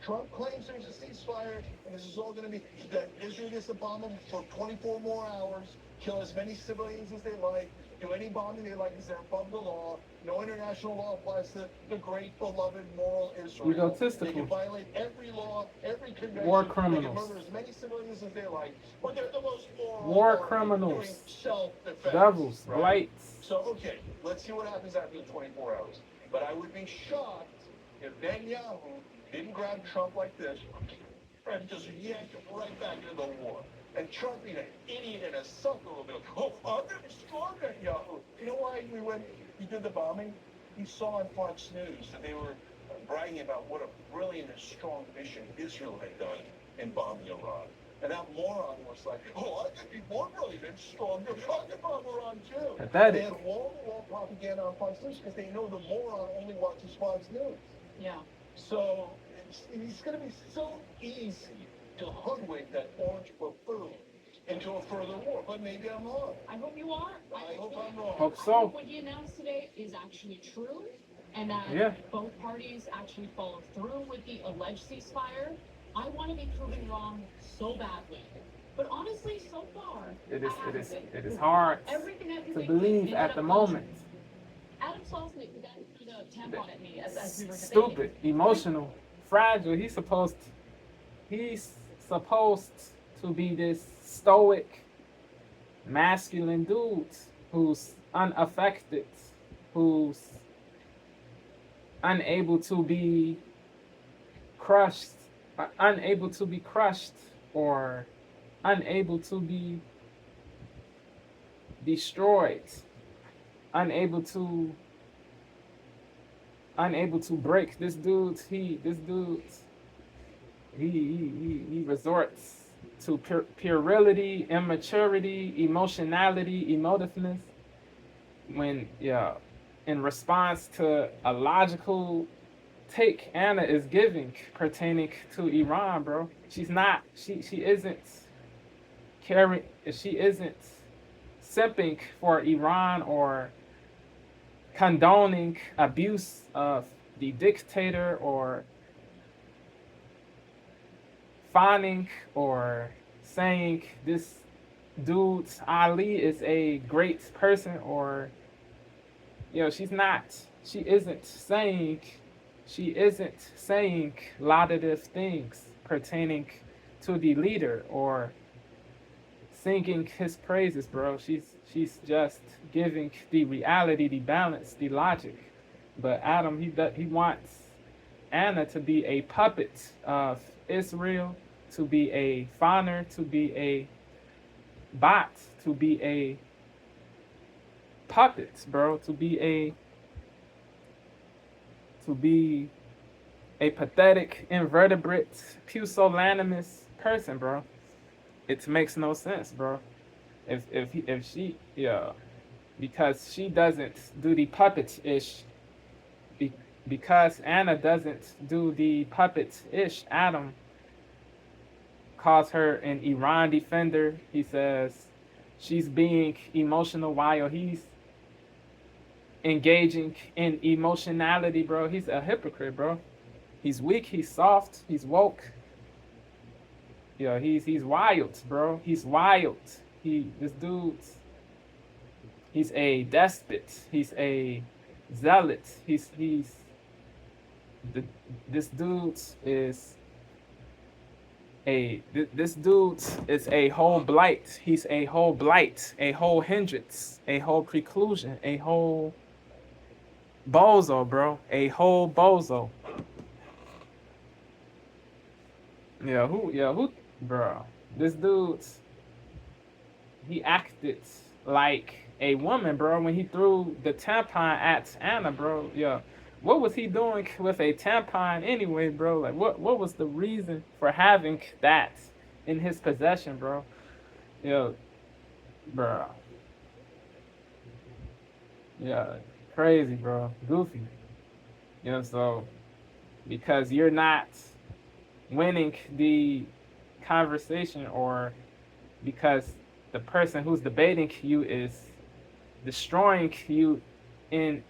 Trump claims there's a ceasefire, and this is all going to be that Israel gets to bomb them for 24 more hours, kill as many civilians as they like, do any bombing they like because they're above the law. No international law applies to the great, beloved, moral Israel. Egotistical. They can violate every law, every convention. War They criminals. can murder as many civilians as they like, but they're the most moral. War party criminals. doing self-defense. Devils, right? blights. So, okay, let's see what happens after the 24 hours. But I would be shocked if Netanyahu didn't grab Trump like this and just yank him right back into the war. And Trump, being an idiot and a sucker, will be like, oh, I'm going to be strong, Netanyahu. You know why he did the bombing? He saw on Fox News that they were bragging about what a brilliant and strong mission Israel had done in bombing Iran. And that moron was like, oh, I could be more brilliant and stronger. I could bomb Iran too. Pathetic. They had wall-to-wall propaganda on Fox News because they know the moron only watches Fox News. Yeah. So it's going to be so easy to hoodwink that orange buffoon into a further war. But maybe I'm wrong. I hope you are. I hope I'm wrong. Hope I so. hope what he announced today is actually true, and that Yeah. both parties actually follow through with the alleged ceasefire. I want to be proven wrong so badly. But honestly, so far, It I haven't been. is hard Everything I to predicted believe ended at up the coming true. moment. Adam Salznick, the guy who threw the tampon at me as we were debating. Stupid, emotional, fragile. He's supposed to be this stoic, masculine dude who's unaffected, who's unable to be crushed, or unable to be destroyed, unable to break. This dude he resorts to puerility, immaturity, emotionality, emotiveness when in response to a logical take Anna is giving pertaining to Iran, bro. She isn't simping for Iran or condoning abuse of the dictator or fawning or saying this dude Ali is a great person, or she isn't saying laudative things pertaining to the leader or singing his praises, bro. She's just giving the reality, the balance, the logic. But Adam, he wants Anna to be a puppet of Israel, to be a fawner, to be a bot, to be a puppet, bro, to be a pathetic, invertebrate, pusillanimous person, bro. It makes no sense, bro. If she because she doesn't do the puppet-ish, because Anna doesn't do the puppet-ish, Adam calls her an Iran defender. He says she's being emotional while he's engaging in emotionality, bro. He's a hypocrite, bro. He's weak, he's soft, he's woke. He's wild, bro. He's wild. This dude's he's a despot. He's a zealot. This dude is a whole blight. He's a whole blight, a whole hindrance, a whole preclusion, a whole bozo, bro. A whole bozo. Who, bro? This dude, he acted like a woman, bro, when he threw the tampon at Anna, bro. What was he doing with a tampon anyway, bro? Like, what was the reason for having that in his possession, bro? Bro. Crazy, bro. Goofy. So because you're not winning the conversation, or because the person who's debating you is destroying you in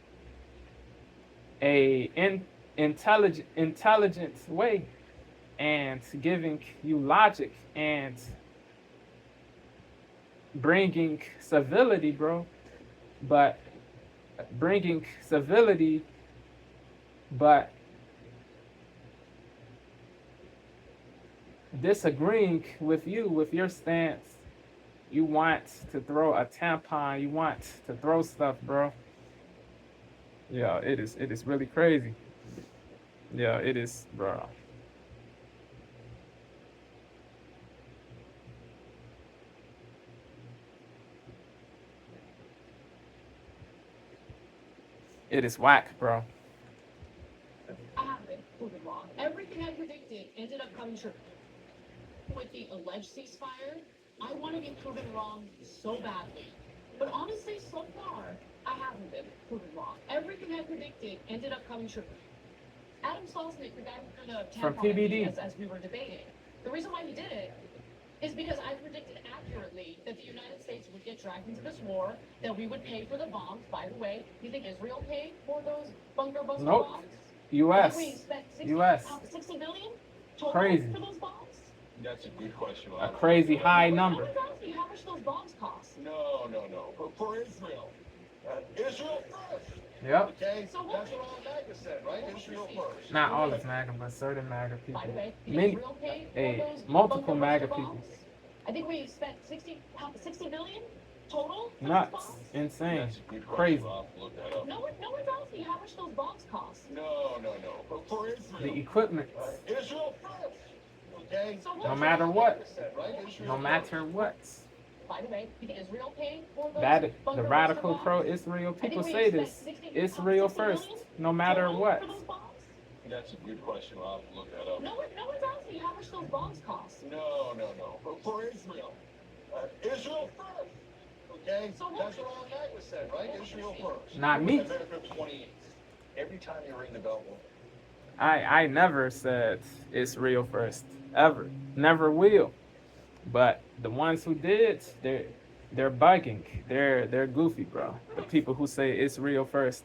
a intelligent way and giving you logic and bringing civility, bro, but disagreeing with you, with your stance. You want to throw a tampon, you want to throw stuff, bro. It is really crazy. It is, bro. It is whack, bro. I have been proven wrong. Everything I predicted ended up coming true. With the alleged ceasefire, I want to be proven wrong so badly. But honestly, so far, I haven't been proven wrong. Everything I predicted ended up coming true. Adam Salznick, the guy who threw the From tampon at me PBD. as we were debating. The reason why he did it is because I predicted accurately that the United States would get dragged into this war, that we would pay for the bombs. By the way, you think Israel paid for those bunker buster Nope. bombs? U.S. I think we spent 60, U.S. 60 billion total Crazy. for those bombs. That's a good question. A crazy high No number. one's asking how much those bombs cost. No. For Israel. Israel first. Yep. Okay? So what? That's what all MAGA said, right? Israel first. Not all of MAGA, but certain MAGA people. By the way, you Many, think Israel paid for hey, those multiple bunker MAGA buster people. bombs? I think we spent 60 billion total for those Nuts. bombs. Insane. That's a good question. Crazy. I'll have to look that up. No one's asking how much those bombs cost. No. For Israel. The equipment. Israel first. Okay? So No what? matter what. Said, right? Israel No first. matter what. By the way, you think Israel paid for those That the bunker radical buster bombs? pro-Israel I think people we say spent this. 60 Israel 60 first, million no matter total what. for those bombs? That's a good question. I'll have to look that up. No one's asking how much those bombs cost. No. For Israel. Israel first. Okay? So what? That's what all MAGA said, right? Israel first. Not me. America 28. Every time you ring the bell, I never said Israel first. Ever. Never will. But the ones who did, they're bugging. They're goofy, bro. The people who say Israel first.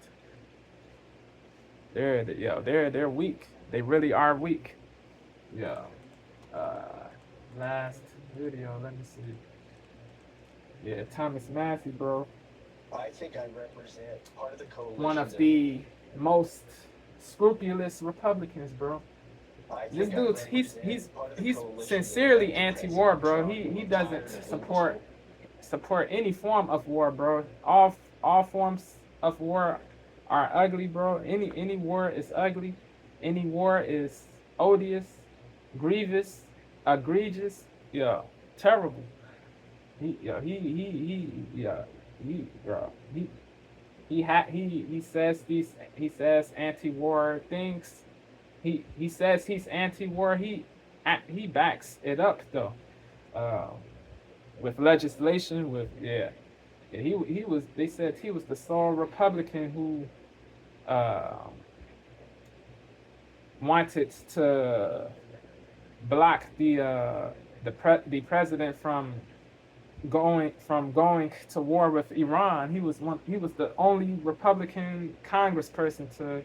They're weak. They really are weak. Yeah. Last video, let me see. Yeah, Thomas Massey, bro. I think I represent part of the coalition. One of the most scrupulous Republicans, bro. This dude, he's sincerely anti-war, bro. He doesn't support any form of war, bro. All forms of war are ugly, bro. Any war is ugly. Any war is odious, grievous, egregious, terrible. He says anti-war things. He says he's anti-war. He backs it up though, with legislation. He was. They said he was the sole Republican who wanted to block the president from going to war with Iran. He was the only Republican congressperson to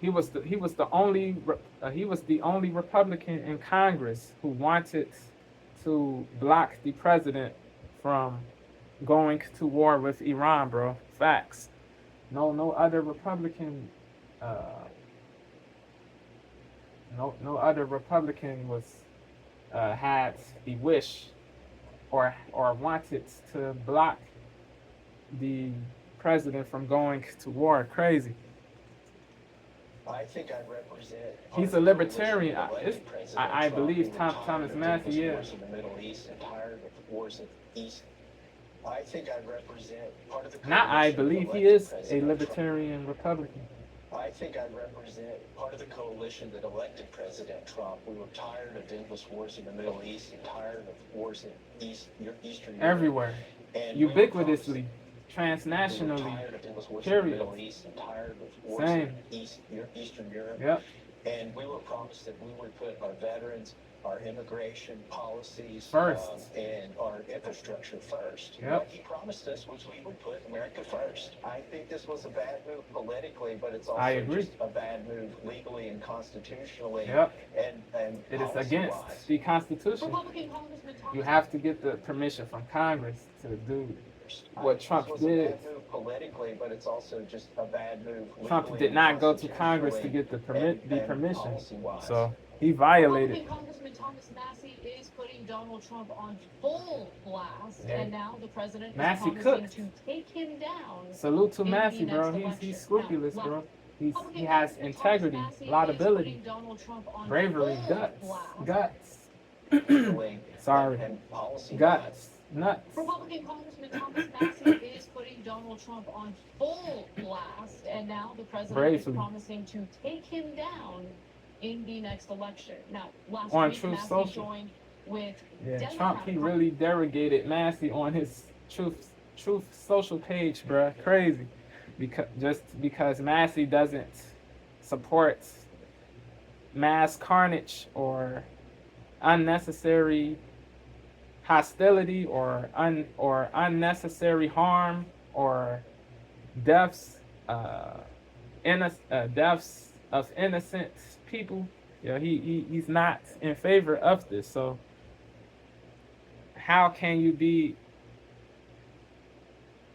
he was the only Republican in Congress who wanted to block the president from going to war with Iran, bro. Facts. No other Republican no other Republican was had the wish or wanted to block the president from going to war. Crazy. I think I represent. He's a libertarian. I believe Thomas Massey, yeah. In the Middle East and tired of the wars in the East. I think I represent part of the. Not I coalition believe that he is elected a President libertarian Republican. Trump. I think I represent part of the coalition that elected President Trump. We were tired of endless wars in the Middle East and tired of wars in Eastern Europe. Everywhere. And Ubiquitously. Transnationally. Period. Same. Eastern Europe. Yep. And we were promised that we would put our veterans, our immigration policies, First. and our infrastructure first. Yep. What he promised us was we would put America first. I think this was a bad move politically, but it's also just a bad move legally and constitutionally. Yep. And It is policy-wise. against the Constitution. Republican Congressman Thomas You have to get the permission from Congress to do what Trump This was a did. bad move politically, but it's also just a bad move legally Trump did and not go to Congress to constitutionally get the and permission. policy-wise. So he violated. Republican Congressman Thomas Massey is putting Donald Trump on full blast, Yeah. and now the president is Massey promising cooked. to take him down. Salute to in the Massey, next bro. election. He's scrupulous, Now, bro. He Republican has Congressman integrity, Thomas Massey a lot is of ability, putting Donald Trump on bravery, full guts. Legally Sorry, and policy-wise. guts, nuts. Republican Congressman Thomas Massey is putting Donald Trump on full blast, and now the president Bravely. is promising to take him down in the next election. Now, last On week, Truth Massey Social. joined with Yeah, Democratic Trump, he really derogated Massey on his Truth Social page, bruh. Crazy. Because Massey doesn't supports mass carnage or unnecessary hostility or unnecessary harm or deaths, deaths of innocent people. You know, he's not in favor of this. So how can you be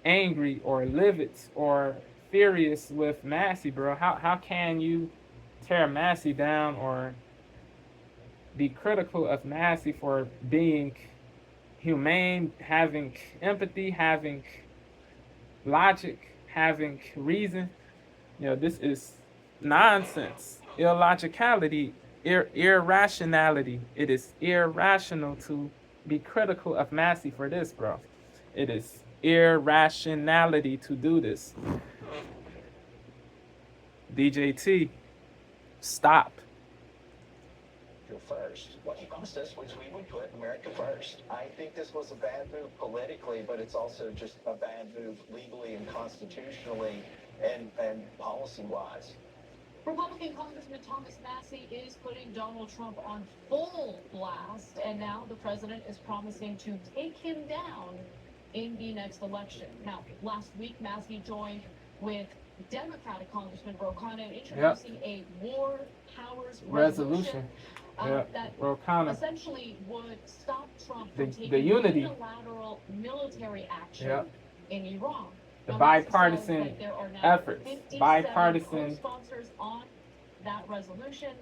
angry or livid or furious with Massey, bro? How can you tear Massey down or be critical of Massey for being humane, having empathy, having logic, having reason? You know, this is nonsense, illogicality, irrationality. It is irrational to be critical of Massey for this, bro. It is irrationality to do this. DJT, stop. First, what he promised us was we would put America first. I think this was a bad move politically, but it's also just a bad move legally and constitutionally and policy-wise. Republican Congressman Thomas Massey is putting Donald Trump on full blast, and now the president is promising to take him down in the next election. Now, last week, Massey joined with Democratic Congressman Ro Khanna in introducing a war powers resolution. That essentially would stop Trump from taking unilateral military action in Iran. The bipartisan efforts, bipartisan sponsors on that resolution,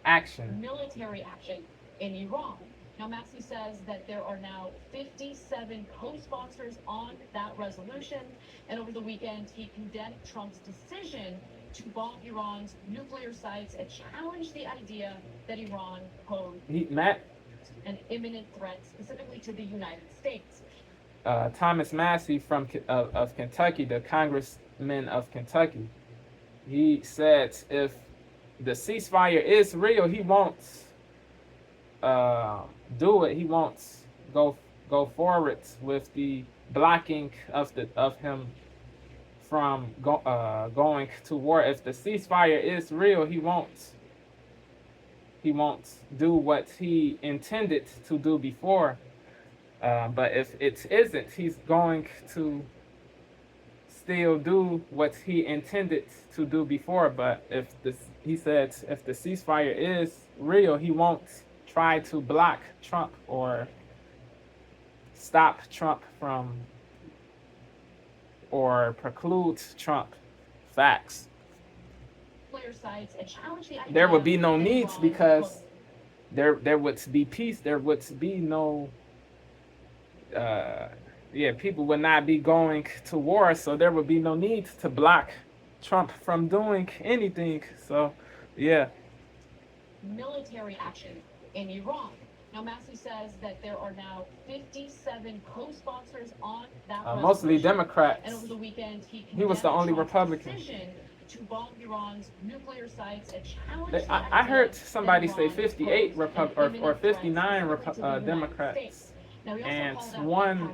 action, military action in Iran. Now, Massey says that there are now 57 co-sponsors on that resolution, and over the weekend, he condemned Trump's decision to bomb Iran's nuclear sites and challenged the idea that Iran posed an imminent threat specifically to the United States. Thomas Massey of Kentucky, the congressman of Kentucky, he said if the ceasefire is real, he won't do it. He won't go forward with the blocking of him from going to war. If the ceasefire is real, he won't do what he intended to do before. But if it isn't, he's going to still do what he intended to do before. But he said if the ceasefire is real, he won't try to block Trump or stop Trump from or preclude Trump. Facts. There would be no needs because there would be peace. There would be no people would not be going to war, so there would be no need to block Trump from doing anything. So military action in Iran. Now, Massey says that there are now 57 co-sponsors on that mostly Democrats. And over the weekend, he was the only Republican. To bomb Iran's nuclear sites and challenge I heard somebody say 58 or 59 Democrats and one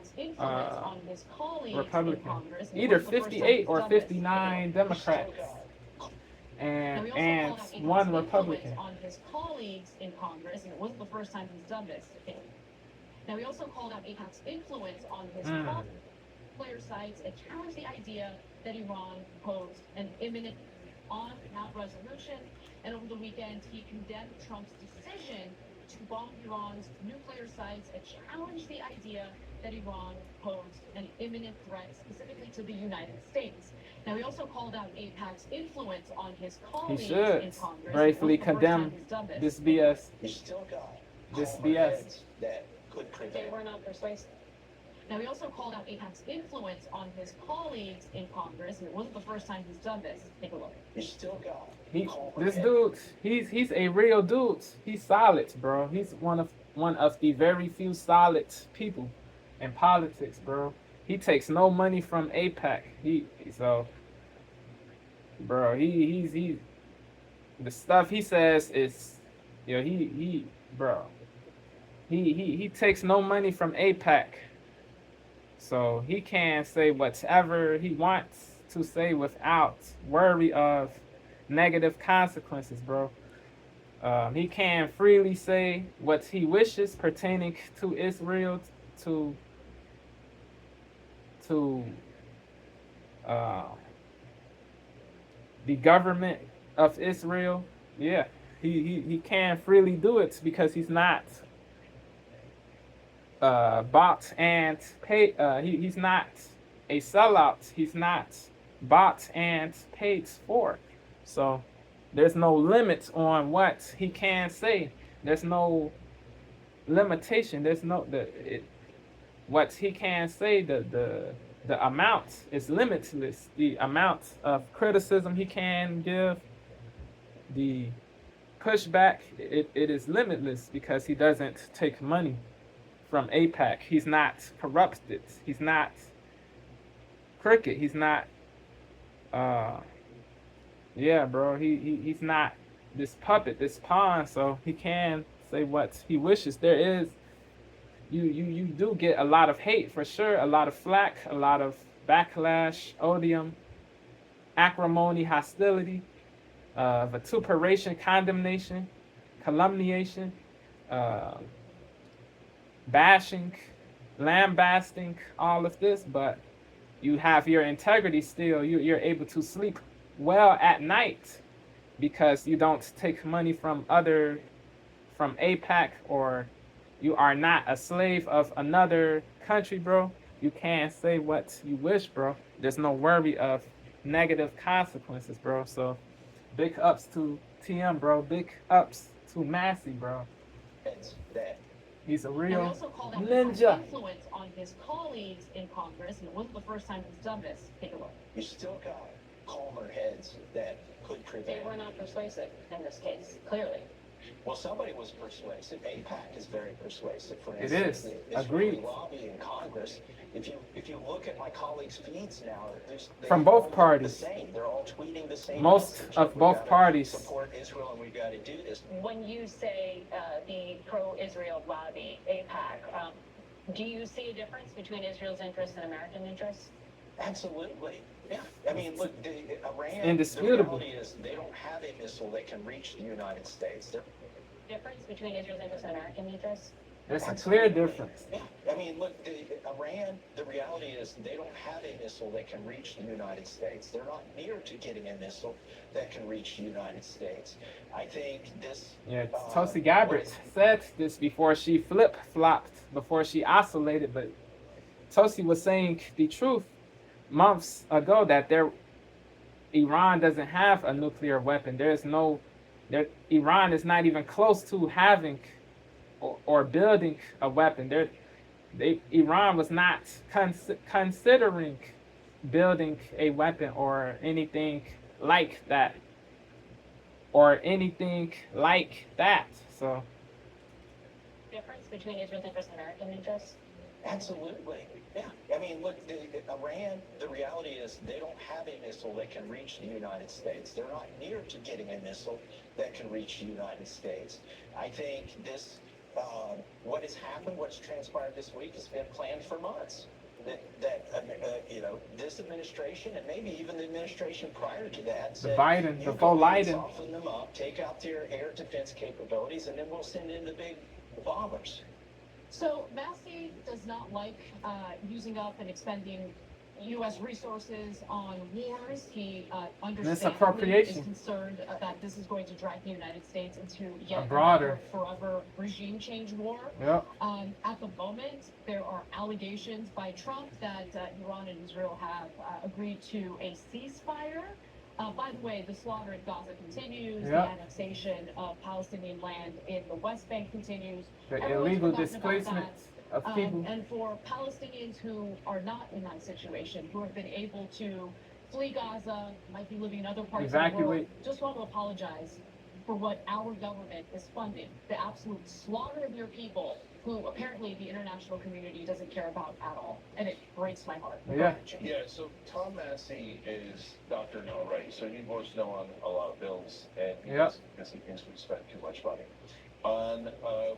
Republican. Either 58 or 59 Democrats and one Republican. On his colleagues in Congress, and it wasn't the first time he's done this. Now, he also called out AIPAC's influence on his nuclear sites and challenged the idea that Iran posed an imminent on that resolution. And over the weekend, he condemned Trump's decision to bomb Iran's nuclear sites and challenged the idea that Iran posed an imminent threat specifically to the United States. Now, he also called out AIPAC's influence on his colleagues in Congress. Gratefully condemn this BS. You still got this BS that could prevent. They were not persuasive. Now, he also called out AIPAC's influence on his colleagues in Congress, and it wasn't the first time he's done this. Take a look. You still got this dude. He's a real dude. He's solid, bro. He's one of the very few solid people in politics, bro. He takes no money from AIPAC. He the stuff he says is, he takes no money from AIPAC. So he can say whatever he wants to say without worry of negative consequences, bro. He can freely say what he wishes pertaining to Israel, to to uh, the government of Israel. Yeah, he can freely do it because he's not bought and paid. He's not a sellout. He's not bought and paid for. So there's no limit on what he can say. There's no limitation. There's no what he can say. The amount is limitless. The amount of criticism he can give, the pushback, it is limitless because he doesn't take money from AIPAC. He's not corrupted. He's not crooked. He's not yeah, bro. He's not this puppet, this pawn, so he can say what he wishes. There is you do get a lot of hate for sure, a lot of flack, a lot of backlash, odium, acrimony, hostility, vituperation, condemnation, calumniation, bashing, lambasting, all of this, but you have your integrity still. You're able to sleep well at night because you don't take money from AIPAC, or you are not a slave of another country, bro. You can say what you wish, bro. There's no worry of negative consequences, bro. So big ups to TM, bro. Big ups to Massey, bro. That He's a And we real also called out ninja. influence on his colleagues in Congress, and it wasn't the first time he's done this. Take a look. you still got calmer heads that could They prevent. were not persuasive in this case, clearly. Well, somebody was persuasive. AIPAC is very persuasive. For It instance, is. the Agreed. Israeli lobby in Congress. If you look at my colleagues' feeds now, they From both all look parties. the same. They're all tweeting the same. Most message. of We both gotta parties. support Israel, and we got to do this. When you say the pro-Israel lobby, AIPAC, do you see a difference between Israel's interests and American interests? Absolutely. Yeah. I mean, look, Iran. Indisputable. The reality is they don't have a missile that can reach the United States. They're Difference between Israel's interests and American interests? There's a clear difference. Yeah, I mean, look, Iran, the reality is they don't have a missile that can reach the United States. They're not near to getting a missile that can reach the United States. I think this... Yeah, Tulsi Gabbard said this before she flip-flopped, before she oscillated, but Tulsi was saying the truth months ago that Iran doesn't have a nuclear weapon. Iran is not even close to having or building a weapon. Iran was not considering building a weapon or anything like that. So Difference between Israel's interests and American interests? Absolutely. Yeah. I mean, look, Iran, the reality is they don't have a missile that can reach the United States. They're not near to getting a missile that can reach the United States. I think this, what has happened, what's transpired this week has been planned for months. This administration and maybe even the administration prior to that said, Biden, you the go faux ahead and Biden. soften them up, take out their air defense capabilities, and then we'll send in the big bombers. So Massey does not like using up and expending U.S. resources on wars. He understandably is Misappropriation. concerned that this is going to drag the United States into yet broader another forever regime change war. Yep. At the moment, there are allegations by Trump that Iran and Israel have agreed to a ceasefire. By the way, the slaughter in Gaza continues. Yep. The annexation of Palestinian land in the West Bank continues. The Everyone's illegal forgotten about displacement that. of people. And for Palestinians who are not in that situation, who have been able to flee Gaza, might be living in other parts of the world, Evacuate. just want to apologize for what our government is funding, the absolute slaughter of your people, who apparently the international community doesn't care about at all. And it breaks my heart. Yeah. Yeah, so Tom Massey is Dr. No, right? So he votes no on a lot of bills, and because he thinks we spend too much money. On, a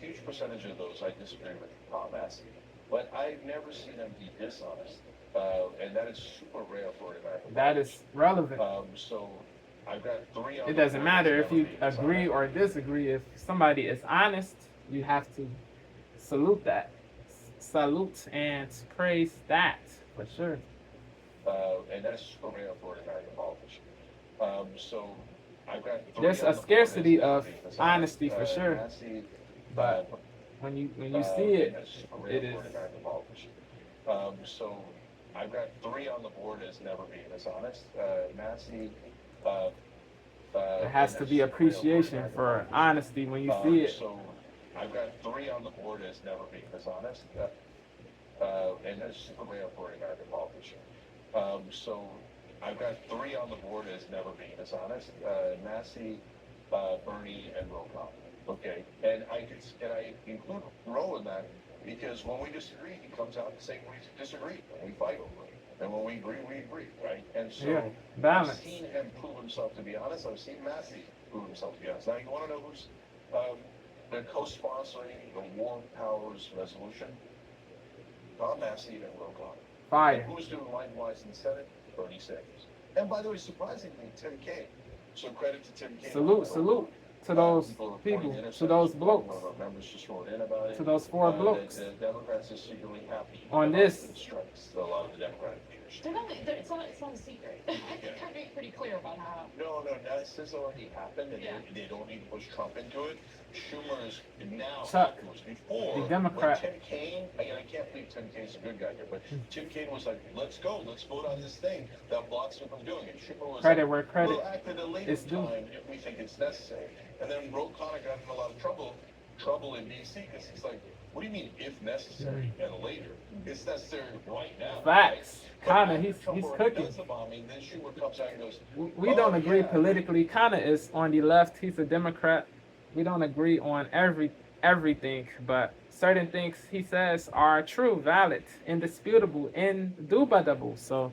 huge percentage of those, I disagree with Tom Massey. But I've never seen him be dishonest. And that is super rare for an American. That is relevant. So I've got 3 on It the doesn't board matter as if never you being agree dishonest. or disagree. If somebody is honest, you have to salute that. Salute and praise that for sure. And that's for me for an American politician. So I've got 3 There's on a the board as scarcity never of being dishonest. honesty for sure, Nancy, but when you see and it, that's for it me is. for an American politician. So I've got 3 on the board as never being dishonest. Nancy, There has to be appreciation for honesty when you see it. So I've got 3 on the board as never being dishonest. And that's for me for an American politician. So I've got 3 on the board as never being dishonest. Nancy, Bernie, and Rokan. Okay, and I include Roe in that because when we disagree, he comes out and saying we disagree, and we fight over it. And when we agree, right? And so Yeah, balance. I've seen him prove himself to be honest. I've seen Massey prove himself to be honest. Now you want to know who's the co-sponsoring the War Powers Resolution? Tom Massey and Rokan. Fire. And who's doing likewise in the Senate? Bernie Sanders. And by the way, surprisingly, Tim Kaine. So credit to Tim Kaine. Salute to those people, to those blokes, One of our members just wrote in about it. to those 4 blokes. The Democrats are secretly happy On about this. the strikes. A lot of the Democratic leaders. It's not a secret. They're being pretty clear about how. No, this has already happened, and Yeah. they don't need to push Trump into it. Schumer is now Chuck, afterwards. Before, the Democrat. when Tim Kaine, I can't believe Tim Kaine's a good guy here, but Tim Kaine was like, let's go, let's vote on this thing that blocks him from doing it. Schumer was Credit like, where credit we'll act at a later is due. time if we think it's necessary. And then Ro Khanna got in a lot of trouble in D.C. because he's like, what do you mean if necessary and later? It's necessary right now. Facts. Right? Kinda, he's cooking. Does the bombing, then Schumer comes out and goes, We don't "Oh, agree yeah." politically. Kinda is on the left. He's a Democrat. We don't agree on everything, but certain things he says are true, valid, indisputable, indubitable. So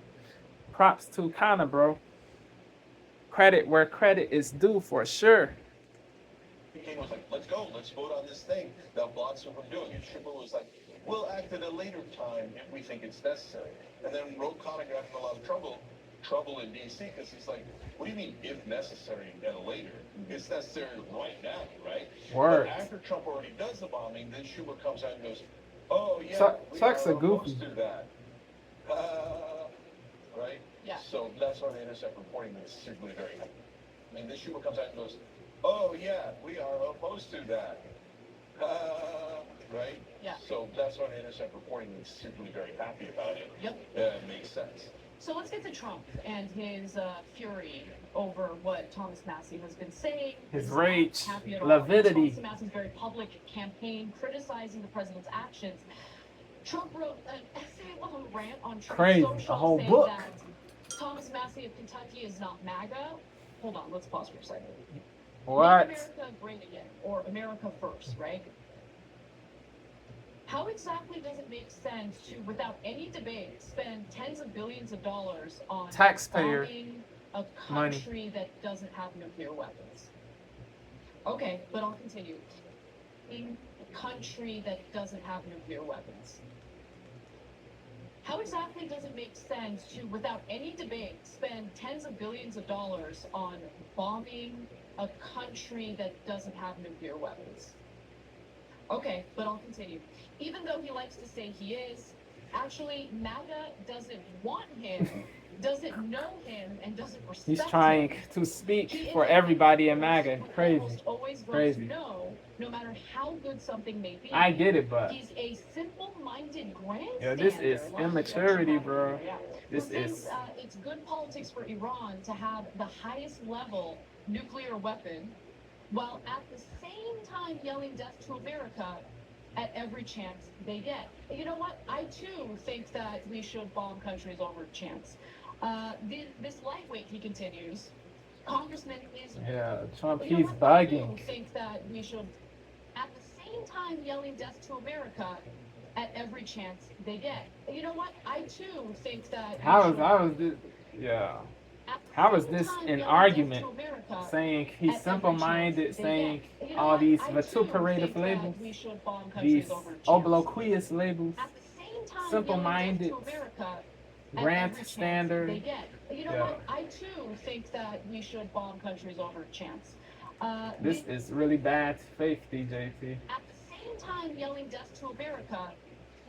props to Kinda, bro. Credit where credit is due for sure. King was like, let's go, let's vote on this thing that blocks him from doing it. Schumer was like, we'll act at a later time if we think it's necessary. And then Ro Khanna got in a lot of trouble in D.C. because he's like, what do you mean if necessary and later? It's necessary right now, right? Word. But after Trump already does the bombing, then Schumer comes out and goes, oh yeah, Chuck's we a are goofy. opposed to that. Right? Yeah. So that's why the Intercept reporting is secretly very happy. I mean, then Schumer comes out and goes, oh yeah, we are opposed to that. Right? Yeah. So that's why the Intercept reporting is secretly very happy about it. Yep. It makes sense. So let's get to Trump and his fury over what Thomas Massey has been saying. His He's rage, not happy at all. lividity. Thomas Massey's very public campaign criticizing the president's actions. Trump wrote an essay-long rant on Truth Crazy, Social a whole saying book. that Thomas Massey of Kentucky is not MAGA. Hold on, let's pause for a second. What? Make America great again, or America first, right? How exactly does it make sense to, without any debate, spend tens of billions of dollars on Taxpayer bombing a money. country that doesn't have nuclear weapons? Okay, but I'll continue. In a country that doesn't have nuclear weapons. How exactly does it make sense to, without any debate, spend tens of billions of dollars on bombing a country that doesn't have nuclear weapons? Okay, but I'll continue. Even though he likes to say he is, actually, MAGA doesn't want him, doesn't know him, and doesn't respect He's him. trying to speak He for is everybody in who MAGA. Crazy. almost always votes Crazy. no matter how good something may be. I get it, but He's a simple-minded grandstander. yeah, this is like immaturity, Trump. bro. Yeah. This Who is thinks, it's good politics for Iran to have the highest level nuclear weapon, while at the same time yelling death to America at every chance they get. You know what? I too think that we should bomb countries over chance. This lightweight, he continues, Congressman is. yeah. Trump, You know he's what? I bugging. do think that we should, at the same time yelling death to America at every chance they get. You know what? I too think that. How is this? Yeah. How is this an argument? Saying he's simple-minded, saying all these vituperative labels, these obloquious labels, simple-minded, grandstander, You know Yeah. what? I too think that we should bomb countries over a chance. This is really bad faith, DJT. At the same time yelling death to America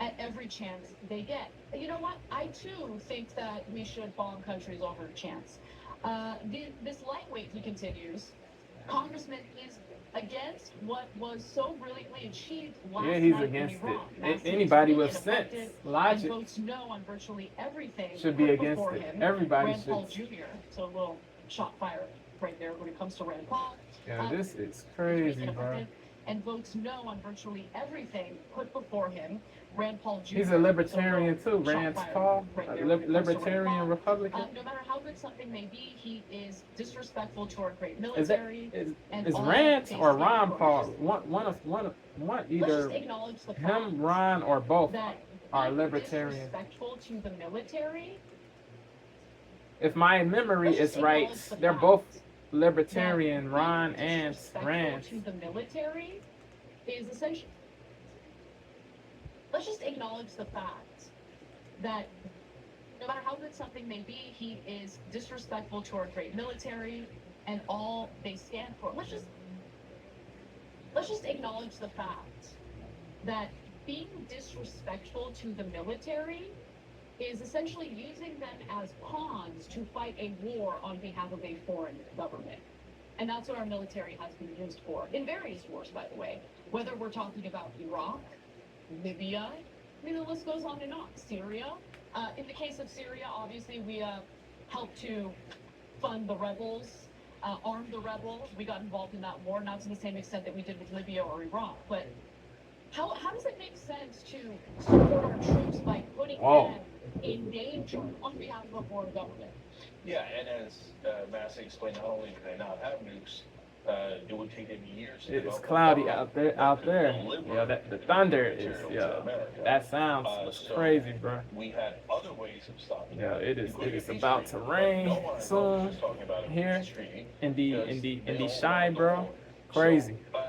at every chance they get. You know what? I too think that we should bomb countries over a chance. This lightweight, he continues, Congressman is against what was so brilliantly achieved last Yeah, he's night against in Iran. it. Massive Anybody civilian with sense, affected, logic, and votes no on virtually everything should be put against before it. him. Everybody Rand Paul should. Jr. So a little shot fire right there when it comes to Rand Paul. Yeah, this is crazy, bro. And votes no on virtually everything put before him. Rand Paul Jr. He's a libertarian so too, shot Rand fired Paul, right a there when it comes to Rand libertarian Paul. Republican. No matter how good something may be, he is disrespectful to our great Is that military. is Rand or Ron Paul? One Let's either just acknowledge the him, fact Ron, or both that are being libertarian. disrespectful to the military. If my memory Let's is just right, acknowledge the they're fact both that libertarian, being Ron and disrespectful Rand. to the military is essentially. Let's just acknowledge the fact that no matter how good something may be, he is disrespectful to our great military and all they stand for. Let's just acknowledge the fact that being disrespectful to the military is essentially using them as pawns to fight a war on behalf of a foreign government. And that's what our military has been used for in various wars, by the way. Whether we're talking about Iraq, Libya, I mean, the list goes on and on. Syria. In the case of Syria, obviously, we helped to fund the rebels, arm the rebels. We got involved in that war, not to the same extent that we did with Libya or Iraq. But how does it make sense to support our troops by putting them in danger on behalf of a foreign government? Yeah, and as Massey explained, not only do they not have nukes, it would take them years to It's develop a cloudy bomb out there. that could deliver Yeah, the thunder is. material to Yeah, America. that sounds So crazy, bro. We had other ways of stopping Yeah, that, it is including a peace about to treaty. rain No one soon was talking about a here peace treaty in because the they don't shy, want the bro. war. Crazy. So,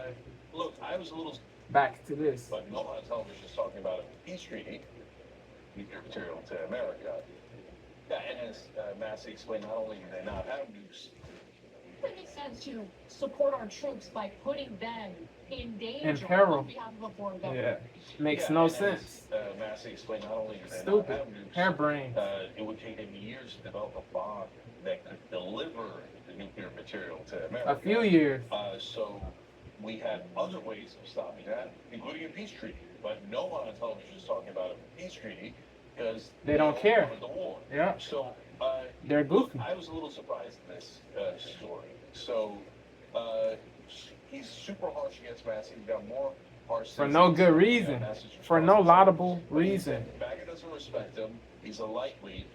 look, I was a little, Back to this. but no one on television is talking about a peace treaty, nuclear material to America. Yeah, and as Massey explained, not only do they not have nukes, It makes sense to support our troops by putting them in danger In peril. on behalf of a foreign Yeah, government. makes yeah, no and as, sense. Massey explained, not only do they not Stupid. have nukes, Hairbrained. it would take them years to develop a bomb that could deliver the nuclear material to America. A few years. So we had other ways of stopping that, including a peace treaty. But no one on television is talking about a peace treaty because They don't care. want the war. Yeah, So they're goofy. I was a little surprised in this story. So he's super harsh against Massey. He got more harsh For no good reason. For no laudable reason. Bagger doesn't respect him. He's a lightweight,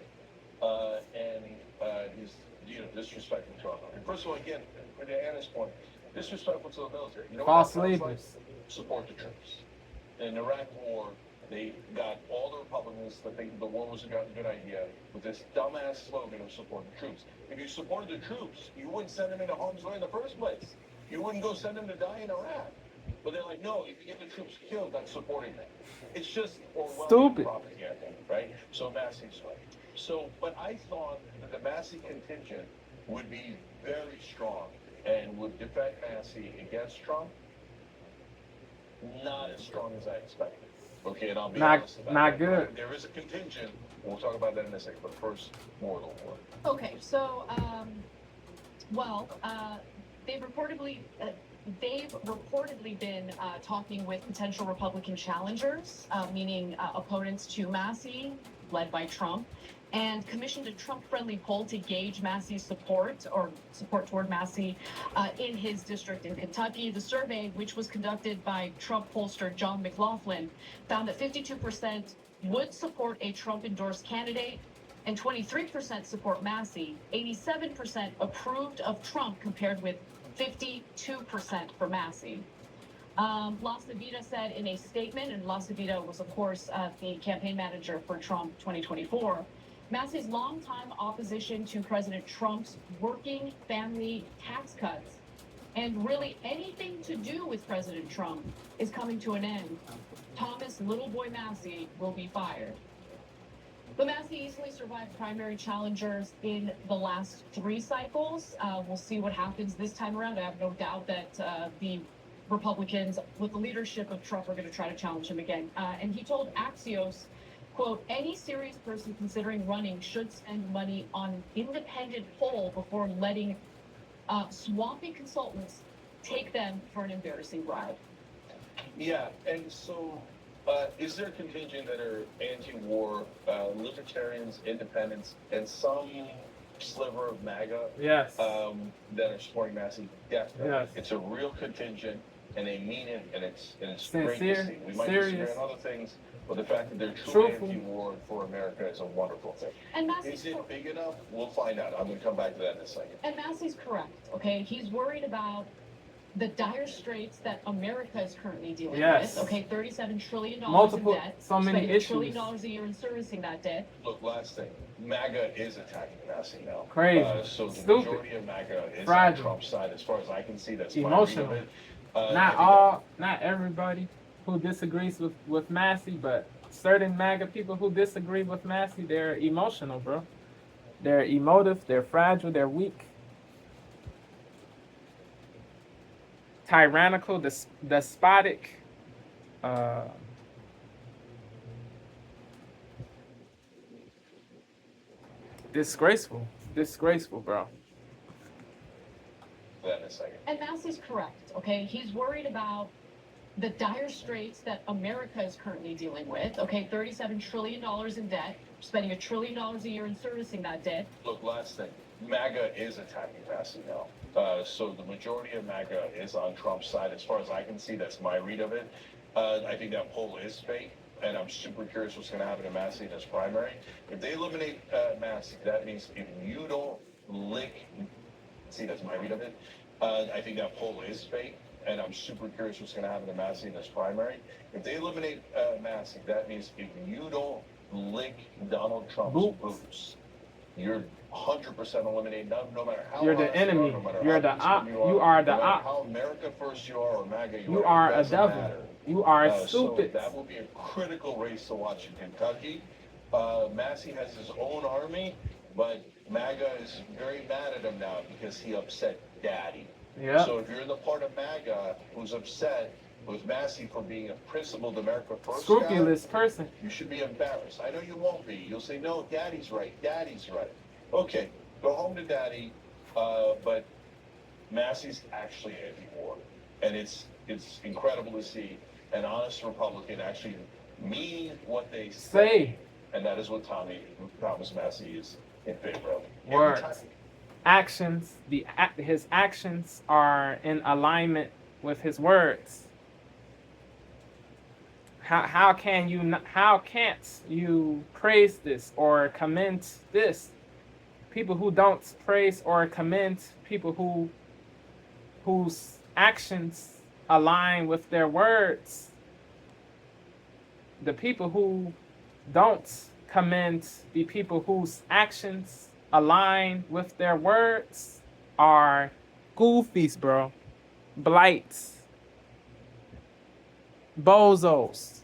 and he's disrespectful to our military. First of all, again, to Anna's point, disrespectful to the military. You know what False that sounds like? labels. Support the troops. In the Iraq War, they got all the Republicans that think the war was a good idea with this dumbass slogan of support the troops. If you supported the troops, you wouldn't send them into harm's way in the first place. You wouldn't go send them to die in Iraq. But they're like, no, if you get the troops killed, that's supporting them. It's just Orwellian Stupid. propaganda, right? So Massey's right. So, but I thought that the Massey contingent would be very strong and would defend Massey against Trump. Not as strong as I expected. Okay, and I'll be honest about Not that. good. There is a contingent. We'll talk about that in a second. But first, more of the war. Okay, so, they've reportedly been talking with potential Republican challengers, meaning opponents to Massey, led by Trump, and commissioned a Trump-friendly poll to gauge Massey's support toward Massey in his district in Kentucky. The survey, which was conducted by Trump pollster John McLaughlin, found that 52% would support a Trump-endorsed candidate and 23% support Massey. 87% approved of Trump compared with 52% for Massey. Las Vida said in a statement, and Las Vida was, of course, the campaign manager for Trump 2024, Massey's longtime opposition to President Trump's working family tax cuts and really anything to do with President Trump is coming to an end. Thomas Little Boy Massey will be fired. But Massey easily survived primary challengers in the last 3 cycles. We'll see what happens this time around. I have no doubt that the Republicans, with the leadership of Trump, are going to try to challenge him again. And he told Axios, quote, any serious person considering running should spend money on an independent poll before letting swampy consultants take them for an embarrassing bribe. Yeah, and so is there a contingent that are anti-war, libertarians, independents, and some sliver of MAGA Yes. that are supporting Massey? Definitely. Yes. It's a real contingent, and they mean it, and it's Sincere, great to see. We might disagree serious. on other things, but the fact that they're truly Truthful. anti-war for America is a wonderful thing. And Massey's Is it big enough? We'll find out. I'm going to come back to that in a second. And Massey's correct, okay? He's worried about the dire straits that America is currently dealing Yes. with. Okay, $37 trillion Multiple- in debt. so many spending issues. $1 trillion a year in servicing that debt. Look, last thing. MAGA is attacking Massey now. Crazy. So the Stupid. majority of MAGA is Fragile. on Trump's side, as far as I can see. That's Emotional. my read of it. Not everybody who disagrees with Massey, but certain MAGA people who disagree with Massey, they're emotional, bro. They're emotive, they're fragile, they're weak. Tyrannical, despotic, disgraceful, bro. That in a second. And Massey's correct, okay? He's worried about the dire straits that America is currently dealing with. Okay, $37 trillion in debt, spending $1 trillion a year in servicing that debt. Look, last thing. MAGA is attacking Massey now. So the majority of MAGA is on Trump's side, as far as I can see. That's my read of it. I think that poll is fake, and I'm super curious what's going to happen to Massey in his primary. If they eliminate Massey, that means if you don't lick, see, that's my read of it. I think that poll is fake, and I'm super curious what's going to happen to Massey in his primary. If they eliminate Massey, that means if you don't lick Donald Trump's boots, you're 100% eliminated. No matter how You're the honest enemy. You are, no matter You're how the op. peaceful You are the no matter op. how America first you are or MAGA You are it a doesn't devil. matter. You are So stupid. that will be a critical race to watch in Kentucky. Massey has his own army, but MAGA is very mad at him now because he upset Daddy. Yeah. So if you're in the part of MAGA who's upset with Massey for being a principled America First Scrupulous person. guy, you should be embarrassed. I know you won't be. You'll say, no, Daddy's right. Daddy's right. Okay, go home to Daddy. But Massey's actually anti-war. And it's incredible to see an honest Republican actually mean what they say. And that is what Thomas Massey is in favor of. Words. Actions. His actions are in alignment with his words. How can't you praise this or commend this? People who don't praise or commend people whose actions align with their words. The people who don't commend the people whose actions align with their words are goofies, bro. Blights. Bozos.